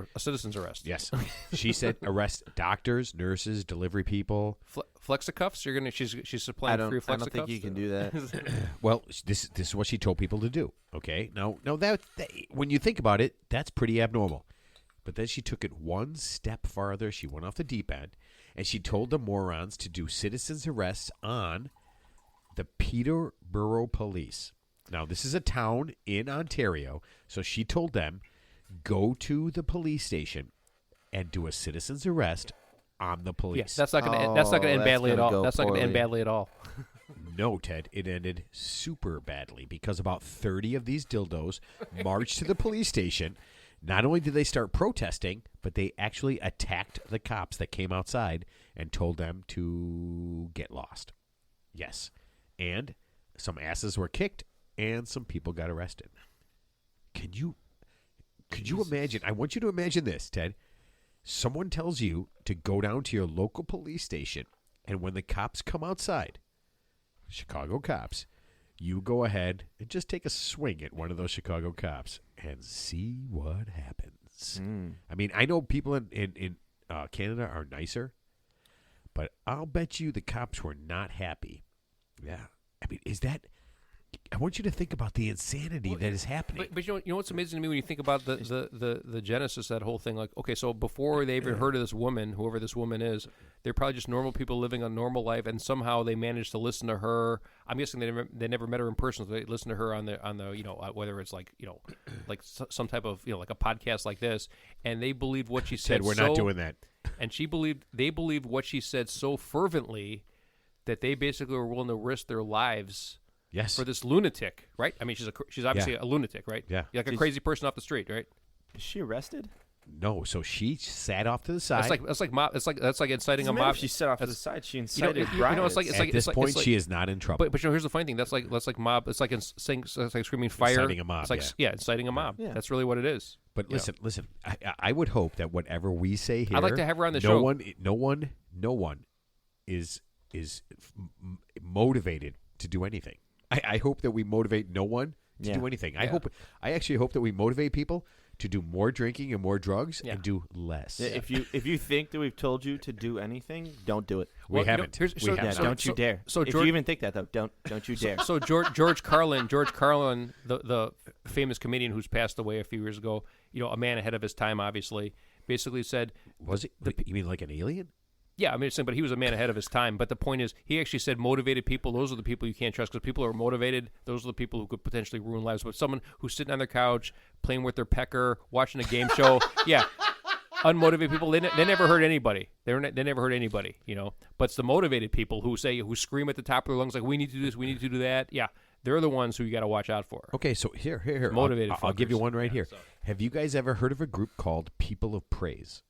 arrest. Yes, she said arrest doctors, nurses, delivery people. Flexicuffs. She's I supplying don't. free I flexicuffs. don't think you can do that. Well, this is what she told people to do. Okay, now that when you think about it, that's pretty abnormal. But then she took it one step farther. She went off the deep end, and she told the morons to do citizens' arrests on the Peterborough Police. Now, this is a town in Ontario, so she told them go to the police station and do a citizen's arrest on the police. Yes, that's not gonna that's not gonna Oh, end that's badly at gonna all. go That's not gonna end poorly. badly at all. No, Ted, it ended super badly because about 30 of these dildos marched to the police station. Not only did they start protesting, but they actually attacked the cops that came outside and told them to get lost. Yes. And some asses were kicked and some people got arrested. Could you imagine? I want you to imagine this, Ted. Someone tells you to go down to your local police station, and when the cops come outside, Chicago cops, you go ahead and just take a swing at one of those Chicago cops and see what happens. I mean, I know people in Canada are nicer, but I'll bet you the cops were not happy. Yeah. I mean, is that I want you to think about the insanity that is happening. But you know what's amazing to me when you think about the genesis of that whole thing. Like, okay, so before they even heard of this woman, whoever this woman is, they're probably just normal people living a normal life, and somehow they managed to listen to her. I'm guessing they never met her in person. So they listened to her on the whether it's like like some type of like a podcast like this, and they believed what she said. We're not doing that. And they believed what she said so fervently that they basically were willing to risk their lives. Yes. For this lunatic, right? I mean, she's obviously a lunatic, right? Yeah. Like a crazy person off the street, right? Is she arrested? No, so she sat off to the side. That's like inciting a Doesn't matter mob. if she sat off to the side. She incited riots. At this point, she is not in trouble. But here's the funny thing. That's like mob. It's like screaming fire. Inciting a mob. It's like inciting a mob. Yeah. That's really what it is. But listen. I would hope that whatever we say here, I'd like to have her on the show. No one is motivated to do anything. I hope that we motivate no one to do anything. I actually hope that we motivate people to do more drinking and more drugs and do less. Yeah, if you think that we've told you to do anything, don't do it. We haven't. Don't you dare. So if you even think that, though, don't you dare. So George Carlin, the famous comedian who's passed away a few years ago, a man ahead of his time, obviously, basically said, was it? You mean like an alien? Yeah, I mean, but he was a man ahead of his time. But the point is, he actually said motivated people, those are the people you can't trust, because people who are motivated, those are the people who could potentially ruin lives. But someone who's sitting on their couch, playing with their pecker, watching a game show, unmotivated people, they never hurt anybody. They never hurt anybody, But it's the motivated people who scream at the top of their lungs, like, we need to do this, we need to do that. Yeah, they're the ones who you got to watch out for. Okay, so here. Motivated I'll give you fuckers. one right here. So. Have you guys ever heard of a group called People of Praise?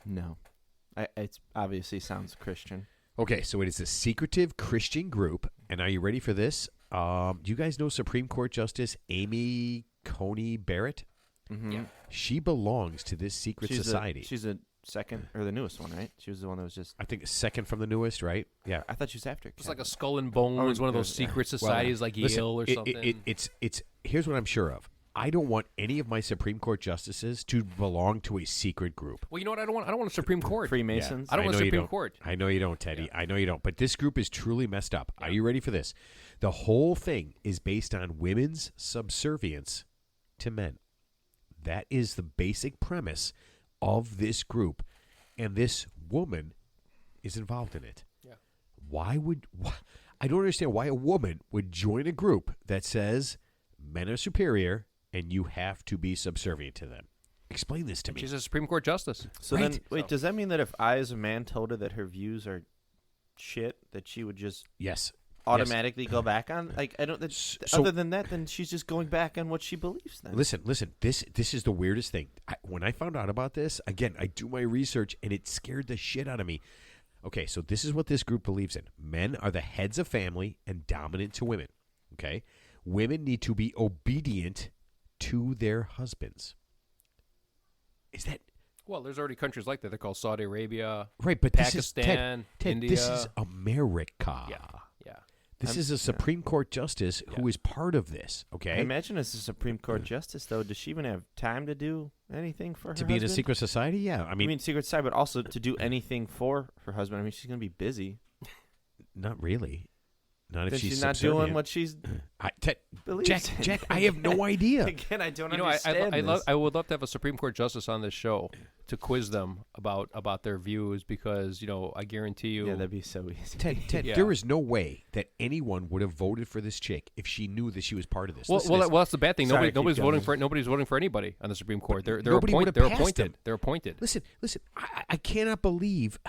No. It obviously sounds Christian. Okay, so it is a secretive Christian group, and are you ready for this? Do you guys know Supreme Court Justice Amy Coney Barrett? Mm-hmm. Yeah. She belongs to this secret society. She's a second, or the newest one, right? She was the one that was just... I think second from the newest, right? Yeah. I thought she was after. It's like a Skull and Bones, one of those secret societies like listen, Yale or something. It's here's what I'm sure of. I don't want any of my Supreme Court justices to belong to a secret group. Well, you know what? I don't want a Supreme Court. Freemasons. Yeah, I don't want a Supreme don't. Court. I know you don't, Teddy. Yeah. I know you don't. But this group is truly messed up. Are you ready for this? The whole thing is based on women's subservience to men. That is the basic premise of this group. And this woman is involved in it. Yeah. I don't understand why a woman would join a group that says men are superior and you have to be subservient to them. Explain this to me. She's a Supreme Court justice. So Right. then, wait, does that mean that if I, as a man, told her that her views are shit, that she would just Yes. automatically go back on? Like, I don't. So- Other than that, then she's just going back on what she believes. Then Listen. This is the weirdest thing. When I found out about this, again, I do my research, and it scared the shit out of me. Okay, so this is what this group believes in. Men are the heads of family and dominant to women. Okay? Women need to be obedient to their husbands. Is that... Well, there's already countries like that. They're called Saudi Arabia, Right, but Pakistan, Ted, India. this is America. Yeah. This is a Supreme Court justice who is part of this, I okay? imagine as a Supreme Court justice, though, does she even have time to do anything for her To be in a husband? secret society? Yeah. I mean, secret side, but also to do anything for her husband. I mean, she's going to be busy. not really. Not Then if she's she's not subservient. doing what she's believes in. Jack, I have no idea. Again, I don't I understand this. I would love to have a Supreme Court justice on this show to quiz them about their views, because I guarantee you. Yeah, that'd be so easy. Ted, Yeah. there is no way that anyone would have voted for this chick if she knew that she was part of this. Well, Listen, well, listen. that's the bad thing. Sorry, Nobody's keep voting going. Nobody's voting for anybody on the Supreme Court. They're nobody would have They're passed appointed. them. They're appointed. Listen. I cannot believe.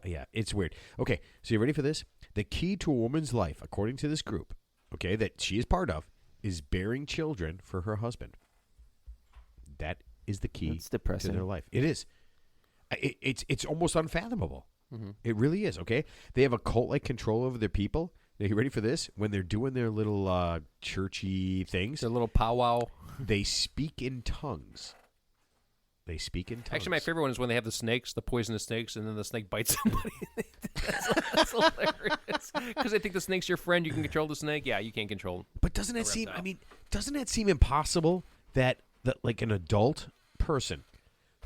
Yeah, it's weird. Okay, so you ready for this? The key to a woman's life, according to this group, okay, that she is part of, is bearing children for her husband. That is the key That's to depressing. their life. It is. It's almost unfathomable. Mm-hmm. It really is, okay? They have a cult-like control over their people. Now, you ready for this? When they're doing their little churchy things, It's a little powwow. they speak in tongues. They speak in tongues. Actually, my favorite one is when they have the snakes, the poisonous snakes, and then the snake bites somebody. that's hilarious. Because they think the snake's your friend. You can control the snake. Yeah, you can't control him. But doesn't that seem? I mean, doesn't that seem impossible that like an adult person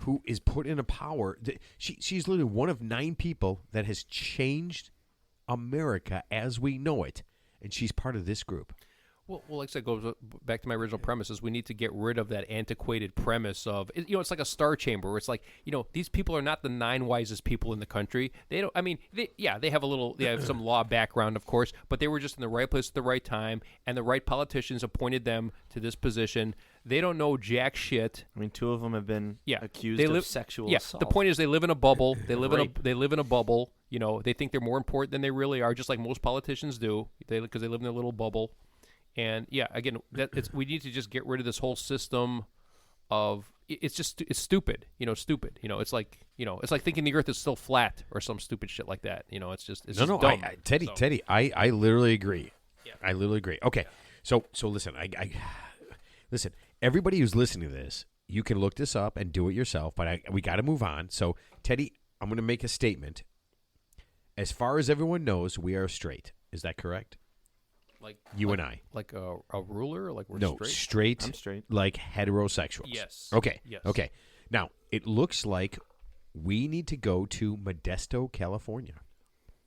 who is put in a power? She's literally one of 9 people that has changed America as we know it, and she's part of this group. Well, like I said, goes back to my original premise is we need to get rid of that antiquated premise of, it's like a star chamber where it's like, these people are not the 9 wisest people in the country. They don't, they have some law background, of course, but they were just in the right place at the right time, and the right politicians appointed them to this position. They don't know jack shit. 2 of them have been accused of sexual assault. The point is they live in a bubble. They live in a bubble. They think they're more important than they really are, just like most politicians do, because they live in their little bubble. And again, we need to just get rid of this whole system of it's stupid, stupid. It's like thinking the Earth is still flat or some stupid shit like that. It's just dumb. Teddy, I literally agree. Yeah. I literally agree. Okay, so listen, listen. Everybody who's listening to this, you can look this up and do it yourself. But we got to move on. So Teddy, I'm going to make a statement. As far as everyone knows, we are straight. Is that correct? And I. Like a ruler? Like we're straight? I'm straight. Like heterosexuals. Yes. Okay. Yes. Okay. Now, it looks like we need to go to Modesto, California.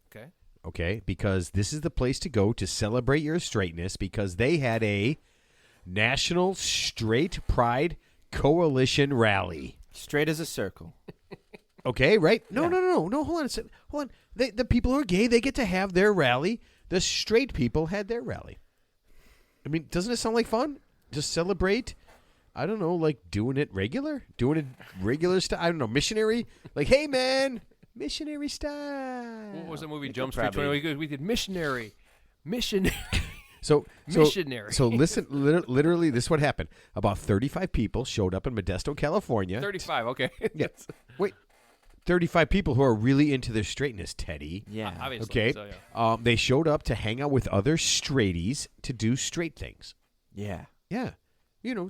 Okay. Okay? Because this is the place to go to celebrate your straightness because they had a National Straight Pride Coalition rally. Straight as a circle. Okay, right? No, hold on a second. Hold on. The people who are gay, they get to have their rally. The straight people had their rally. Doesn't it sound like fun? Just celebrate. I don't know, like doing it regular style. I don't know, missionary. Like, hey man, missionary style. What was the movie Jump Street 20? We did missionary. So missionary. So listen, literally, this is what happened. About 35 people showed up in Modesto, California. 35. Okay. Yes. Wait. 35 people who are really into their straightness, Teddy. Yeah. Obviously. Okay. So, yeah. They showed up to hang out with other straighties to do straight things. Yeah. Yeah.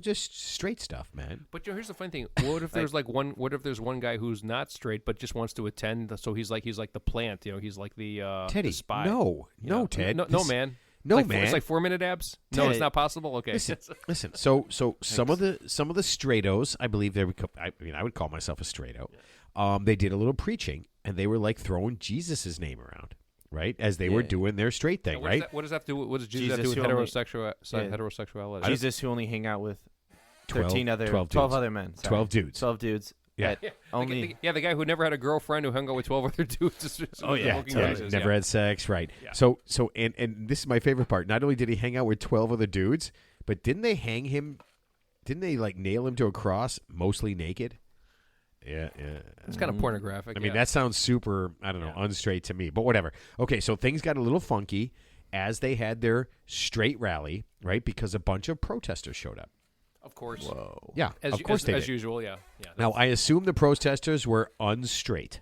Just straight stuff, man. But here's the funny thing. What if there's what if there's one guy who's not straight but just wants to attend? So he's like the plant. He's like the Teddy, the spy. No, Ted. No, man. No, man. It's like 4-minute abs. No, Ted, it's not possible. Okay. Listen. So some of the straightos, I believe they would. I would call myself a straighto. They did a little preaching, and they were like throwing Jesus' name around, right, as they were doing their straight thing, right? What does that do? What does Jesus have to do with heterosexuality? Jesus, who only hang out with 12 other men. Sorry. 12 dudes. 12 dudes. Yeah. Only. The guy who never had a girlfriend who hung out with 12 other dudes. Never had sex, right? Yeah. So and this is my favorite part. Not only did he hang out with 12 other dudes, but didn't they hang him? Didn't they nail him to a cross, mostly naked? Yeah. It's kind of pornographic. That sounds super, I don't know, unstraight to me, but whatever. Okay, so things got a little funky as they had their straight rally, right? Because a bunch of protesters showed up. Of course. Whoa. Yeah, of course they did. As usual, yeah. Now, I assume the protesters were unstraight,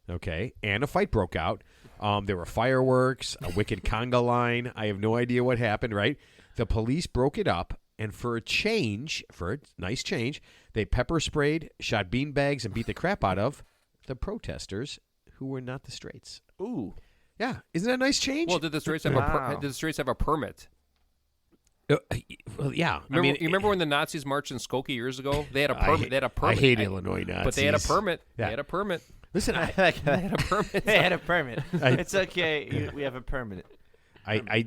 okay? And a fight broke out. There were fireworks, a wicked conga line. I have no idea what happened, right? The police broke it up. And for a nice change, they pepper sprayed, shot beanbags, and beat the crap out of the protesters who were not the straights. Ooh. Yeah. Isn't that a nice change? Well, did the straights have a permit? Well, yeah. You remember when the Nazis marched in Skokie years ago? They had a permit. I hate Illinois Nazis. But they had a permit. Yeah. They had a permit. Listen, they had a permit. They had a permit. It's okay. We have a permit.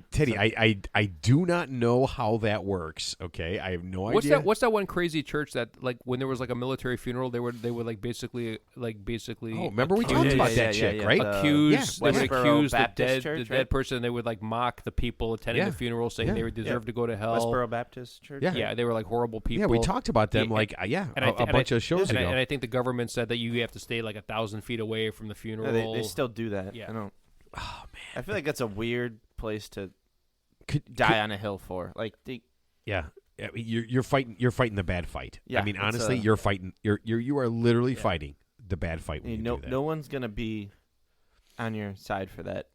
Teddy, I do not know how that works. Okay, I have no idea. What's that one crazy church that when there was a military funeral, they would basically. Oh, remember we talked about that chick, right? They would accuse the dead person. And they would mock the people attending the funeral, saying they deserve to go to hell. Westboro Baptist Church. Yeah, they were horrible people. Yeah, we talked about them a bunch of shows ago. And I think the government said that you have to stay 1,000 feet away from the funeral. They still do that. Yeah. I don't. Oh man, I feel like that's a weird place to die on a hill for. You're fighting the bad fight. Yeah, honestly, you're fighting. You are literally fighting the bad fight. When you do that. No one's gonna be on your side for that.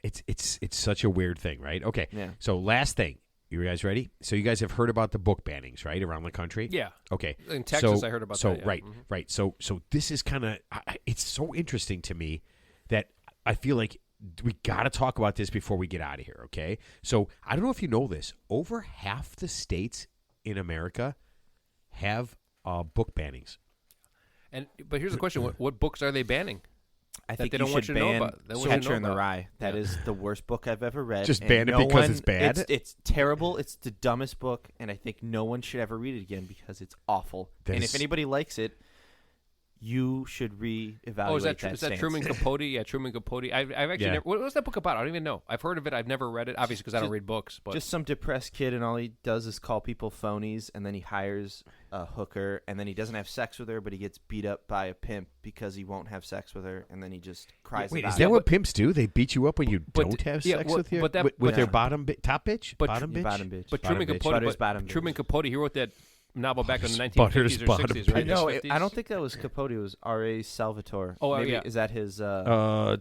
It's such a weird thing, right? Okay. Yeah. So last thing, you guys ready? So you guys have heard about the book bannings, right, around the country? Yeah. Okay. In Texas, I heard about that. Yeah. Right. So this is kind of it's so interesting to me that I feel like we got to talk about this before we get out of here, okay? So I don't know if you know this. Over half the states in America have book bannings. But here's the question: what books are they banning? I think they you don't want should you to know ban about. They want you to Catcher know in the about. Rye. That Yeah. is the worst book I've ever read. Just and ban it no because one- it's bad? It's terrible. It's the dumbest book, and I think no one should ever read it again because it's awful. That and is- if anybody likes it, you should reevaluate Oh, is that stance. Truman Capote? Yeah, Truman Capote. I've actually Yeah. never. What was that book about? I don't even know. I've heard of it. I've never read it. Obviously, because I don't read books. But Just some depressed kid, and all he does is call people phonies, and then he hires a hooker, and then he doesn't have sex with her, but he gets beat up by a pimp because he won't have sex with her, and then he just cries Wait, about is it. that what pimps do? They beat you up when you But don't have yeah, sex what- with your but that- with but- their Yeah. top bitch, But- bottom bitch. Bottom bitch. But Bottom Truman bitch. Capote. Butter's But bottom Truman bitch. Capote. He wrote that novel back in the Butter's 1950s or bottom 60s, bitch. right? I know. 50s? I don't think that was Capote. It was R.A. Salvatore. Oh, Maybe, yeah. Is that his? Salinger.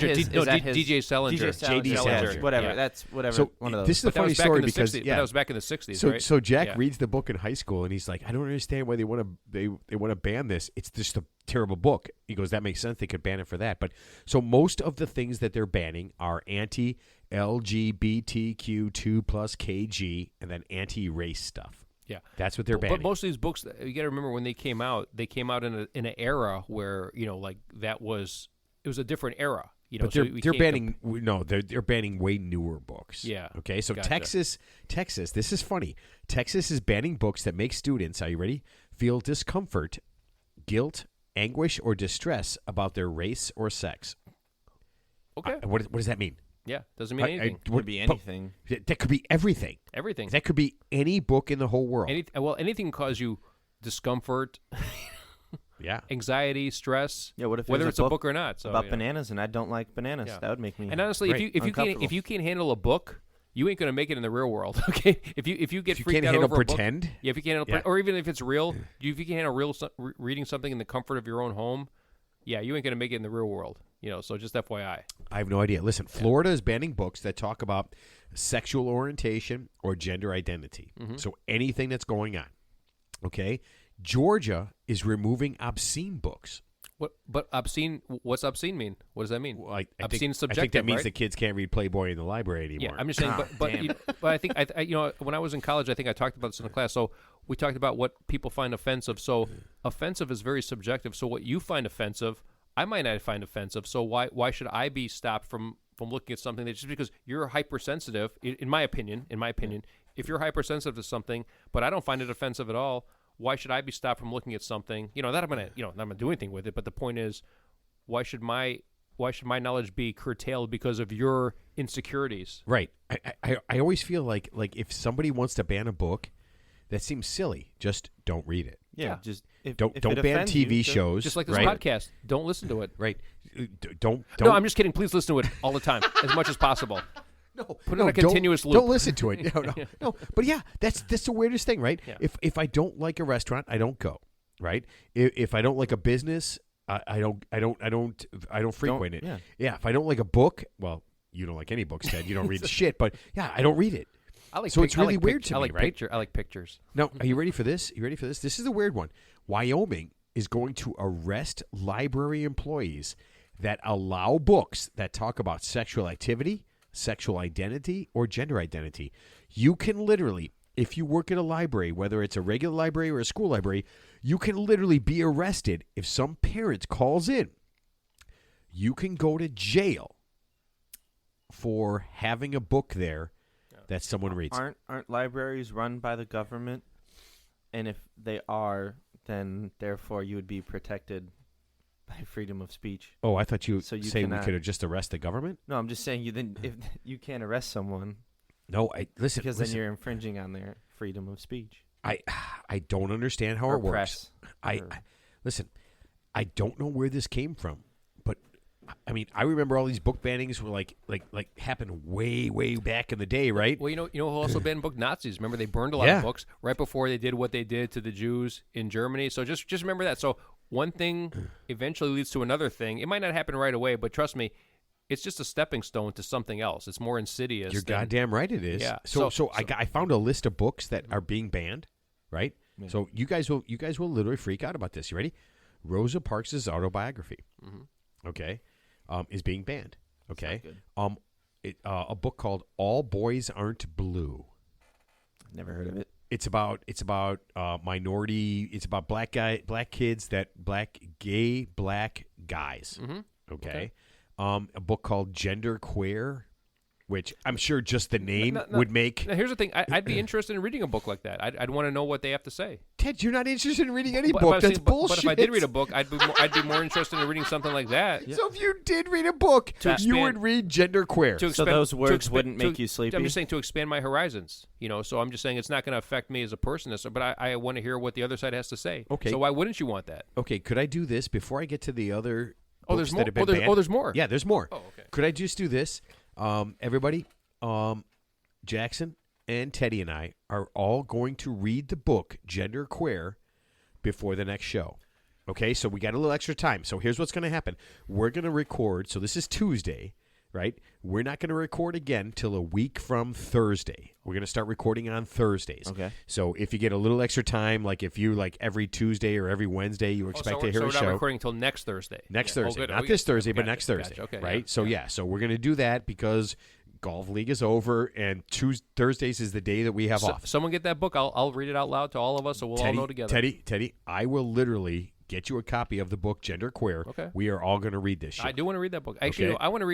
his- D- no, is that D- his- DJ Salinger. DJ Salinger. Salinger. Yeah, whatever. Yeah. That's whatever. So one of those. this is a But that funny was back story in the because 60s. yeah, But that was back in the 60s, so right? so Jack Yeah. reads the book in high school and he's like, I don't understand why they want to they want to ban this. It's just a terrible book. He goes, that makes sense. They could ban it for that. But so most of the things that they're banning are anti LGBTQ2 plus KG and then anti-race stuff. Yeah. That's what they're banning. But most of these books, you got to remember when they came out in an era where like it was a different era. But so they're we they're can't banning they're banning way newer books. Yeah. Okay. So Gotcha. Texas, this is funny. Texas is banning books that make students, are you ready? Feel discomfort, guilt, anguish, or distress about their race or sex. Okay. What does that mean? Yeah. Doesn't mean anything. Could be anything. That could be everything. Everything. That could be any book in the whole world. Anything can cause you discomfort, Yeah. anxiety, stress. Yeah. What if whether there's it's a book or not? So, about bananas and I don't like bananas? Yeah. That would make me. And honestly, Right. if you can't handle a book, you ain't gonna make it in the real world. Okay. If you get If you freaked can't out handle over a book, pretend. yeah. If you can't handle, Yeah. or even if it's real, if you can't handle reading something in the comfort of your own home, yeah, you ain't gonna make it in the real world. So just FYI. I have no idea. Listen, Florida is banning books that talk about sexual orientation or gender identity. Mm-hmm. So anything that's going on. Okay? Georgia is removing obscene books. What? But obscene. What's obscene mean? What does that mean? Well, I Obscene think, is I think subjective, that means right? the kids can't read Playboy in the library anymore. Yeah, I'm just saying. But damn. but I think when I was in college, I think I talked about this in the class. So we talked about what people find offensive. So offensive is very subjective. So what you find offensive, I might not find offensive. So why should I be stopped from looking at something that just because you're hypersensitive? In my opinion, if you're hypersensitive to something, but I don't find it offensive at all, why should I be stopped from looking at something? That I'm gonna not gonna do anything with it. But the point is, why should my knowledge be curtailed because of your insecurities? Right. I always feel like if somebody wants to ban a book, that seems silly. Just don't read it. Yeah. Just if Don't it ban offends TV you, shows. Just like this right? podcast. Don't listen to it. Right. Don't. No, I'm just kidding. Please listen to it all the time, as much as possible. No, Put it on a don't- continuous loop. Don't listen to it. No. But yeah, that's the weirdest thing, right? Yeah. If I don't like a restaurant, I don't go. Right? If I don't like a business, I don't frequent it. yeah. Yeah. If I don't like a book, well, you don't like any books, Ted. You don't read shit. But yeah, I don't read it. I like. So it's really weird to I me, like right? I like pictures. Now, are you ready for this? This is a weird one. Wyoming is going to arrest library employees that allow books that talk about sexual activity, sexual identity, or gender identity. You can literally, if you work at a library, whether it's a regular library or a school library, you can literally be arrested if some parent calls in. You can go to jail for having a book there that someone reads. Aren't libraries run by the government? And if they are, then therefore you would be protected by freedom of speech. Oh, I thought you So you say we cannot- could have just arrest the government. No, I'm just saying if you can't arrest someone No, listen. because then you're infringing on their freedom of speech. I don't understand how Or it works. press. I listen. I don't know where this came from, but I mean, I remember all these book bannings were like happened way back in the day, right? Well, you know who also banned book Nazis. Remember, they burned a lot Yeah. of books right before they did what they did to the Jews in Germany. So just remember that. So one thing eventually leads to another thing. It might not happen right away, but trust me, it's just a stepping stone to something else. It's more insidious. You're than- goddamn right. It is. Yeah. So I found a list of books that are being banned, right? Yeah. So you guys will literally freak out about this. You ready? Rosa Parks' autobiography, okay, is being banned. Okay, Not a book called All Boys Aren't Blue. Never heard of it. It's about minority. It's about black kids, black guys. Mm-hmm. Okay. A book called Gender Queer, which I'm sure just the name No, would make. Now, here's the thing. I'd be interested in reading a book like that. I'd want to know what they have to say. Ted, you're not interested in reading any But book. I'm That's saying- bullshit. But if I did read a book, I'd be more interested in reading something like that. So if you did read a book, To you expand- would read Gender Queer. To So expand- those to words expa- wouldn't to- make you sleepy? I'm just saying to expand my horizons. So I'm just saying it's not going to affect me as a person. But I want to hear what the other side has to say. Okay. So why wouldn't you want that? Okay, could I do this before I get to the other Oh, books there's more. that have been banned? There's more. Yeah, there's more. Oh, okay. Could I just do this? Everybody, Jackson and Teddy and I are all going to read the book Gender Queer before the next show. Okay, so we got a little extra time. So here's what's going to happen. We're going to record. So this is Tuesday, right? We're not going to record again till a week from Thursday. We're going to start recording on Thursdays. Okay. So if you get a little extra time, like if you like every Tuesday or every Wednesday, you expect to hear so a we're not show. recording until next Thursday. Next Yeah. Thursday. Oh, good. Not Oh, this Thursday, but gotcha, next Thursday. gotcha. Okay, right? yeah, So, yeah. so we're going to do that because Golf League is over, and Thursdays is the day that we have off. Someone get that book. I'll read it out loud to all of us, so we'll all know together. Teddy, I will literally get you a copy of the book Gender Queer. Okay. We are all going to read this shit. I do want to read that book. Actually, Okay. I want to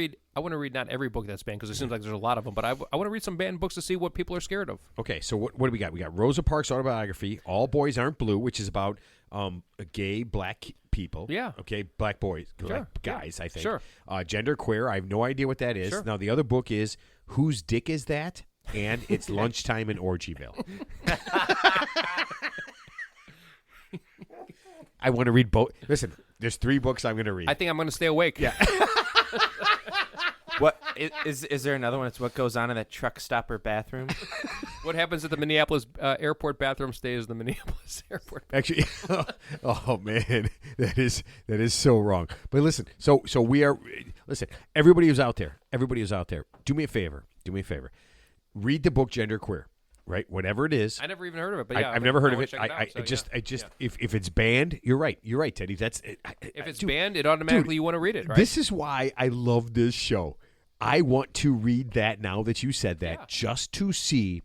read not every book that's banned because it seems like there's a lot of them. But I want to read some banned books to see what people are scared of. Okay, so what do we got? We got Rosa Parks' autobiography, All Boys Aren't Blue, which is about gay black people. Yeah. Okay, black boys, Sure. black guys, I think. Sure. Gender Queer, I have no idea what that is. Sure. Now, the other book is Whose Dick Is That? And it's Lunchtime in Orgyville. I want to read both. Listen, there's 3 books I'm going to read. I think I'm going to stay awake. Yeah. What is there another one? It's what goes on in that truck stopper bathroom. What happens at the Minneapolis airport bathroom stays in the Minneapolis airport. Actually, oh man, that is so wrong. But listen, so we are. Listen, everybody who's out there, do me a favor. Read the book Gender Queer, right? Whatever it is. I never even heard of it, but yeah, I've never heard of wanna it. check out, I so just, yeah. if it's banned, you're right, Teddy. That's If it's dude, banned, it automatically you want to read it, right? This is why I love this show. I want to read that now that you said that, Yeah. just to see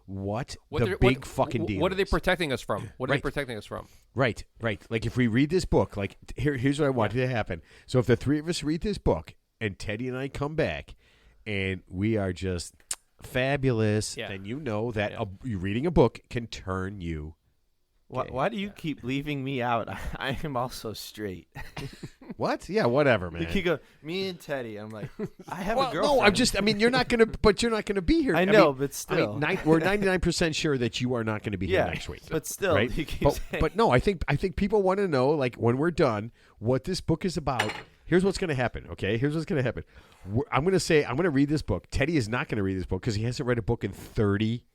what the they're- big fucking deal. What are they is. protecting us from? What are Right. they protecting us from? Right. Like if we read this book, like here's what I want to happen. So if the 3 of us read this book and Teddy and I come back and we are just fabulous, Yeah. then you know that Yeah. you reading a book can turn you. Why do you keep leaving me out? I am also straight. What? Yeah, whatever, man. You keep go, me and Teddy. I'm like, I have Well, a girlfriend. no, you're not gonna, but you're not gonna be here. I know, mean, but still. we're 99% sure that you are not going to be here Yeah, next week. but still, right? you keep but, saying. but no, I think people want to know, like when we're done, what this book is about. Here's what's going to happen. Okay, here's what's going to happen. I'm going to read this book. Teddy is not going to read this book because he hasn't read a book in 30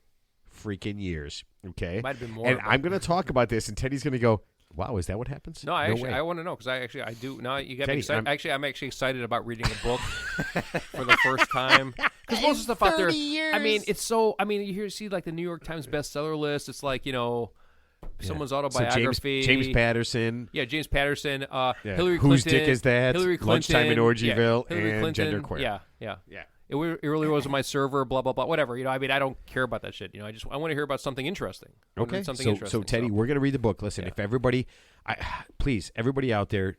freaking years. Okay, Might have been more. and but- I'm going to talk about this, and Teddy's going to go, "Wow, is that what happens?" No, I way. want to know because I do. Now you got me Teddy, excited. I'm- I'm actually excited about reading a book for the first time. Because most of the stuff out there, 30 years. I mean, it's so. I mean, you see like the New York Times bestseller list. It's like someone's So autobiography. James Patterson. Yeah, James Patterson. Yeah. Hillary Clinton. Whose dick is that? Hillary Clinton. Lunchtime in Orgyville yeah, Hillary and Clinton, Gender Queer. Yeah. Yeah. It really was on my server. Blah blah blah. Whatever. I mean, I don't care about that shit. I want to hear about something interesting. I wanna Okay, read something so interesting. Teddy, we're gonna read the book. Listen, Yeah. if everybody, please, everybody out there,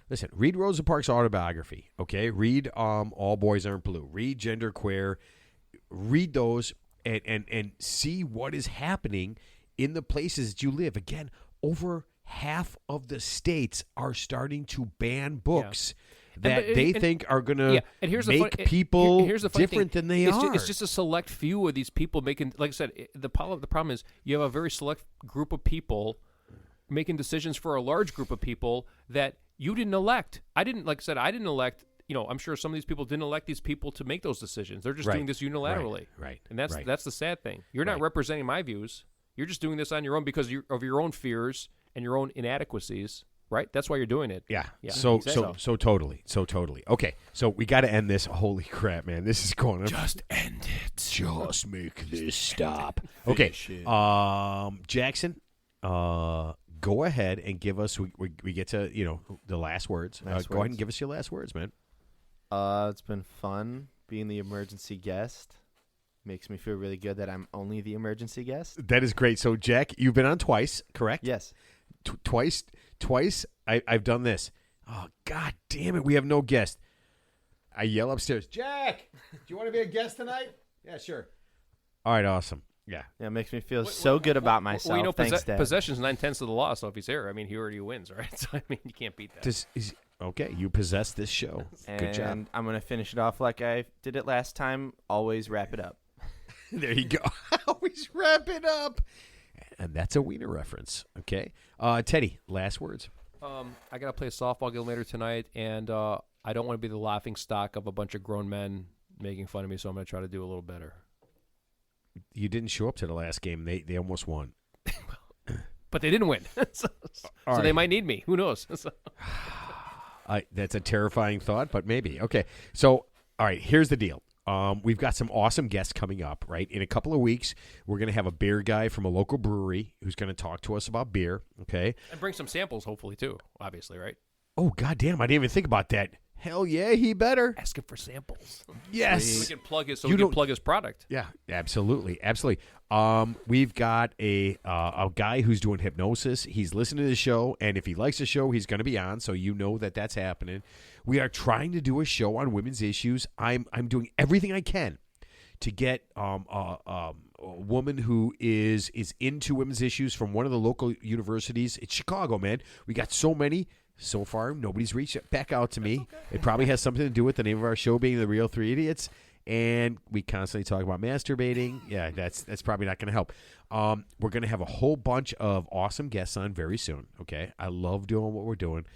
listen, read Rosa Parks' autobiography. Okay, read All Boys Aren't Blue. Read Gender Queer. Read those and see what is happening in the places that you live. Again, over half of the states are starting to ban books that And- they and- think are going Yeah, to and here's the make fun- people here's the funny different thing. than they are. It's just a select few of these people making. Like I said, the problem is you have a very select group of people making decisions for a large group of people that you didn't elect. I didn't elect. I'm sure some of these people didn't elect these people to make those decisions. They're just Right. doing this unilaterally. Right. And that's Right. the sad thing. You're not Right. representing my views. You're just doing this on your own because of your own fears and your own inadequacies. Right? That's why you're doing it. Yeah. Yeah. So Exactly. so totally. Okay. So we got to end this. Holy crap, man! This is going on. Just end it. Just make this stop. Okay. Jackson, go ahead and give us. We get to the last words. Last go ahead and words. give us your last words, man. It's been fun being the emergency guest. Makes me feel really good that I'm only the emergency guest. That is great. So Jack, you've been on twice, correct? Yes. Twice. I've done this. Oh, God damn it. We have no guest. I yell upstairs, Jack, do you want to be a guest tonight? Yeah, sure. All right, awesome. Yeah. Yeah, it makes me feel so good about myself. Well, you know, Thanks, Dad. possession's 9/10 of the law. So if he's here, I mean, he already wins, right? So I mean, you can't beat that. Okay, you possess this show. Good job. And I'm going to finish it off like I did it last time. Always wrap it up. There you go. Always wrap it up. And that's a Wiener reference. Okay. Teddy, last words. I got to play a softball game later tonight, and I don't want to be the laughing stock of a bunch of grown men making fun of me, so I'm going to try to do a little better. You didn't show up to the last game. They almost won. But they didn't win. so they might need me. Who knows? That's a terrifying thought, but maybe. Okay. So, all right, here's the deal. We've got some awesome guests coming up, right? In a couple of weeks, we're going to have a beer guy from a local brewery who's going to talk to us about beer, okay? And bring some samples, hopefully, too, obviously, right? Oh, goddamn, I didn't even think about that. Hell yeah, he better. Ask him for samples. Yes. We can plug his, we can plug his product. Yeah, absolutely. Absolutely. We've got a guy who's doing hypnosis. He's listening to the show, and if he likes the show, he's going to be on, so you know that that's happening. We are trying to do a show on women's issues. I'm doing everything I can to get a woman who is into women's issues from one of the local universities. It's Chicago, man. We got so many. So far, nobody's reached back out to me. Okay. It probably has something to do with the name of our show being The Real Three Idiots. And we constantly talk about masturbating. Yeah, that's probably not going to help. We're going to have a whole bunch of awesome guests on very soon, okay? I love doing what we're doing.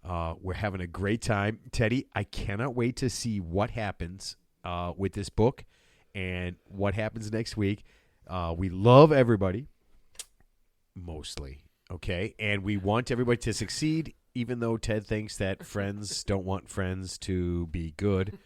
We're having a great time. Teddy, I cannot wait to see what happens with this book and what happens next week. We love everybody, mostly, okay? And we want everybody to succeed, even though Ted thinks that friends don't want friends to be good.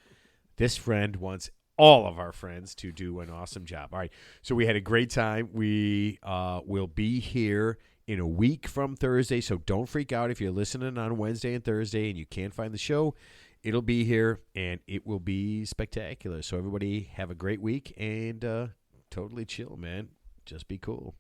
This friend wants all of our friends to do an awesome job. All right, so we had a great time. We will be here in a week from Thursday, so don't freak out if you're listening on Wednesday and Thursday and you can't find the show. It'll be here, and it will be spectacular. So everybody have a great week and totally chill, man. Just be cool.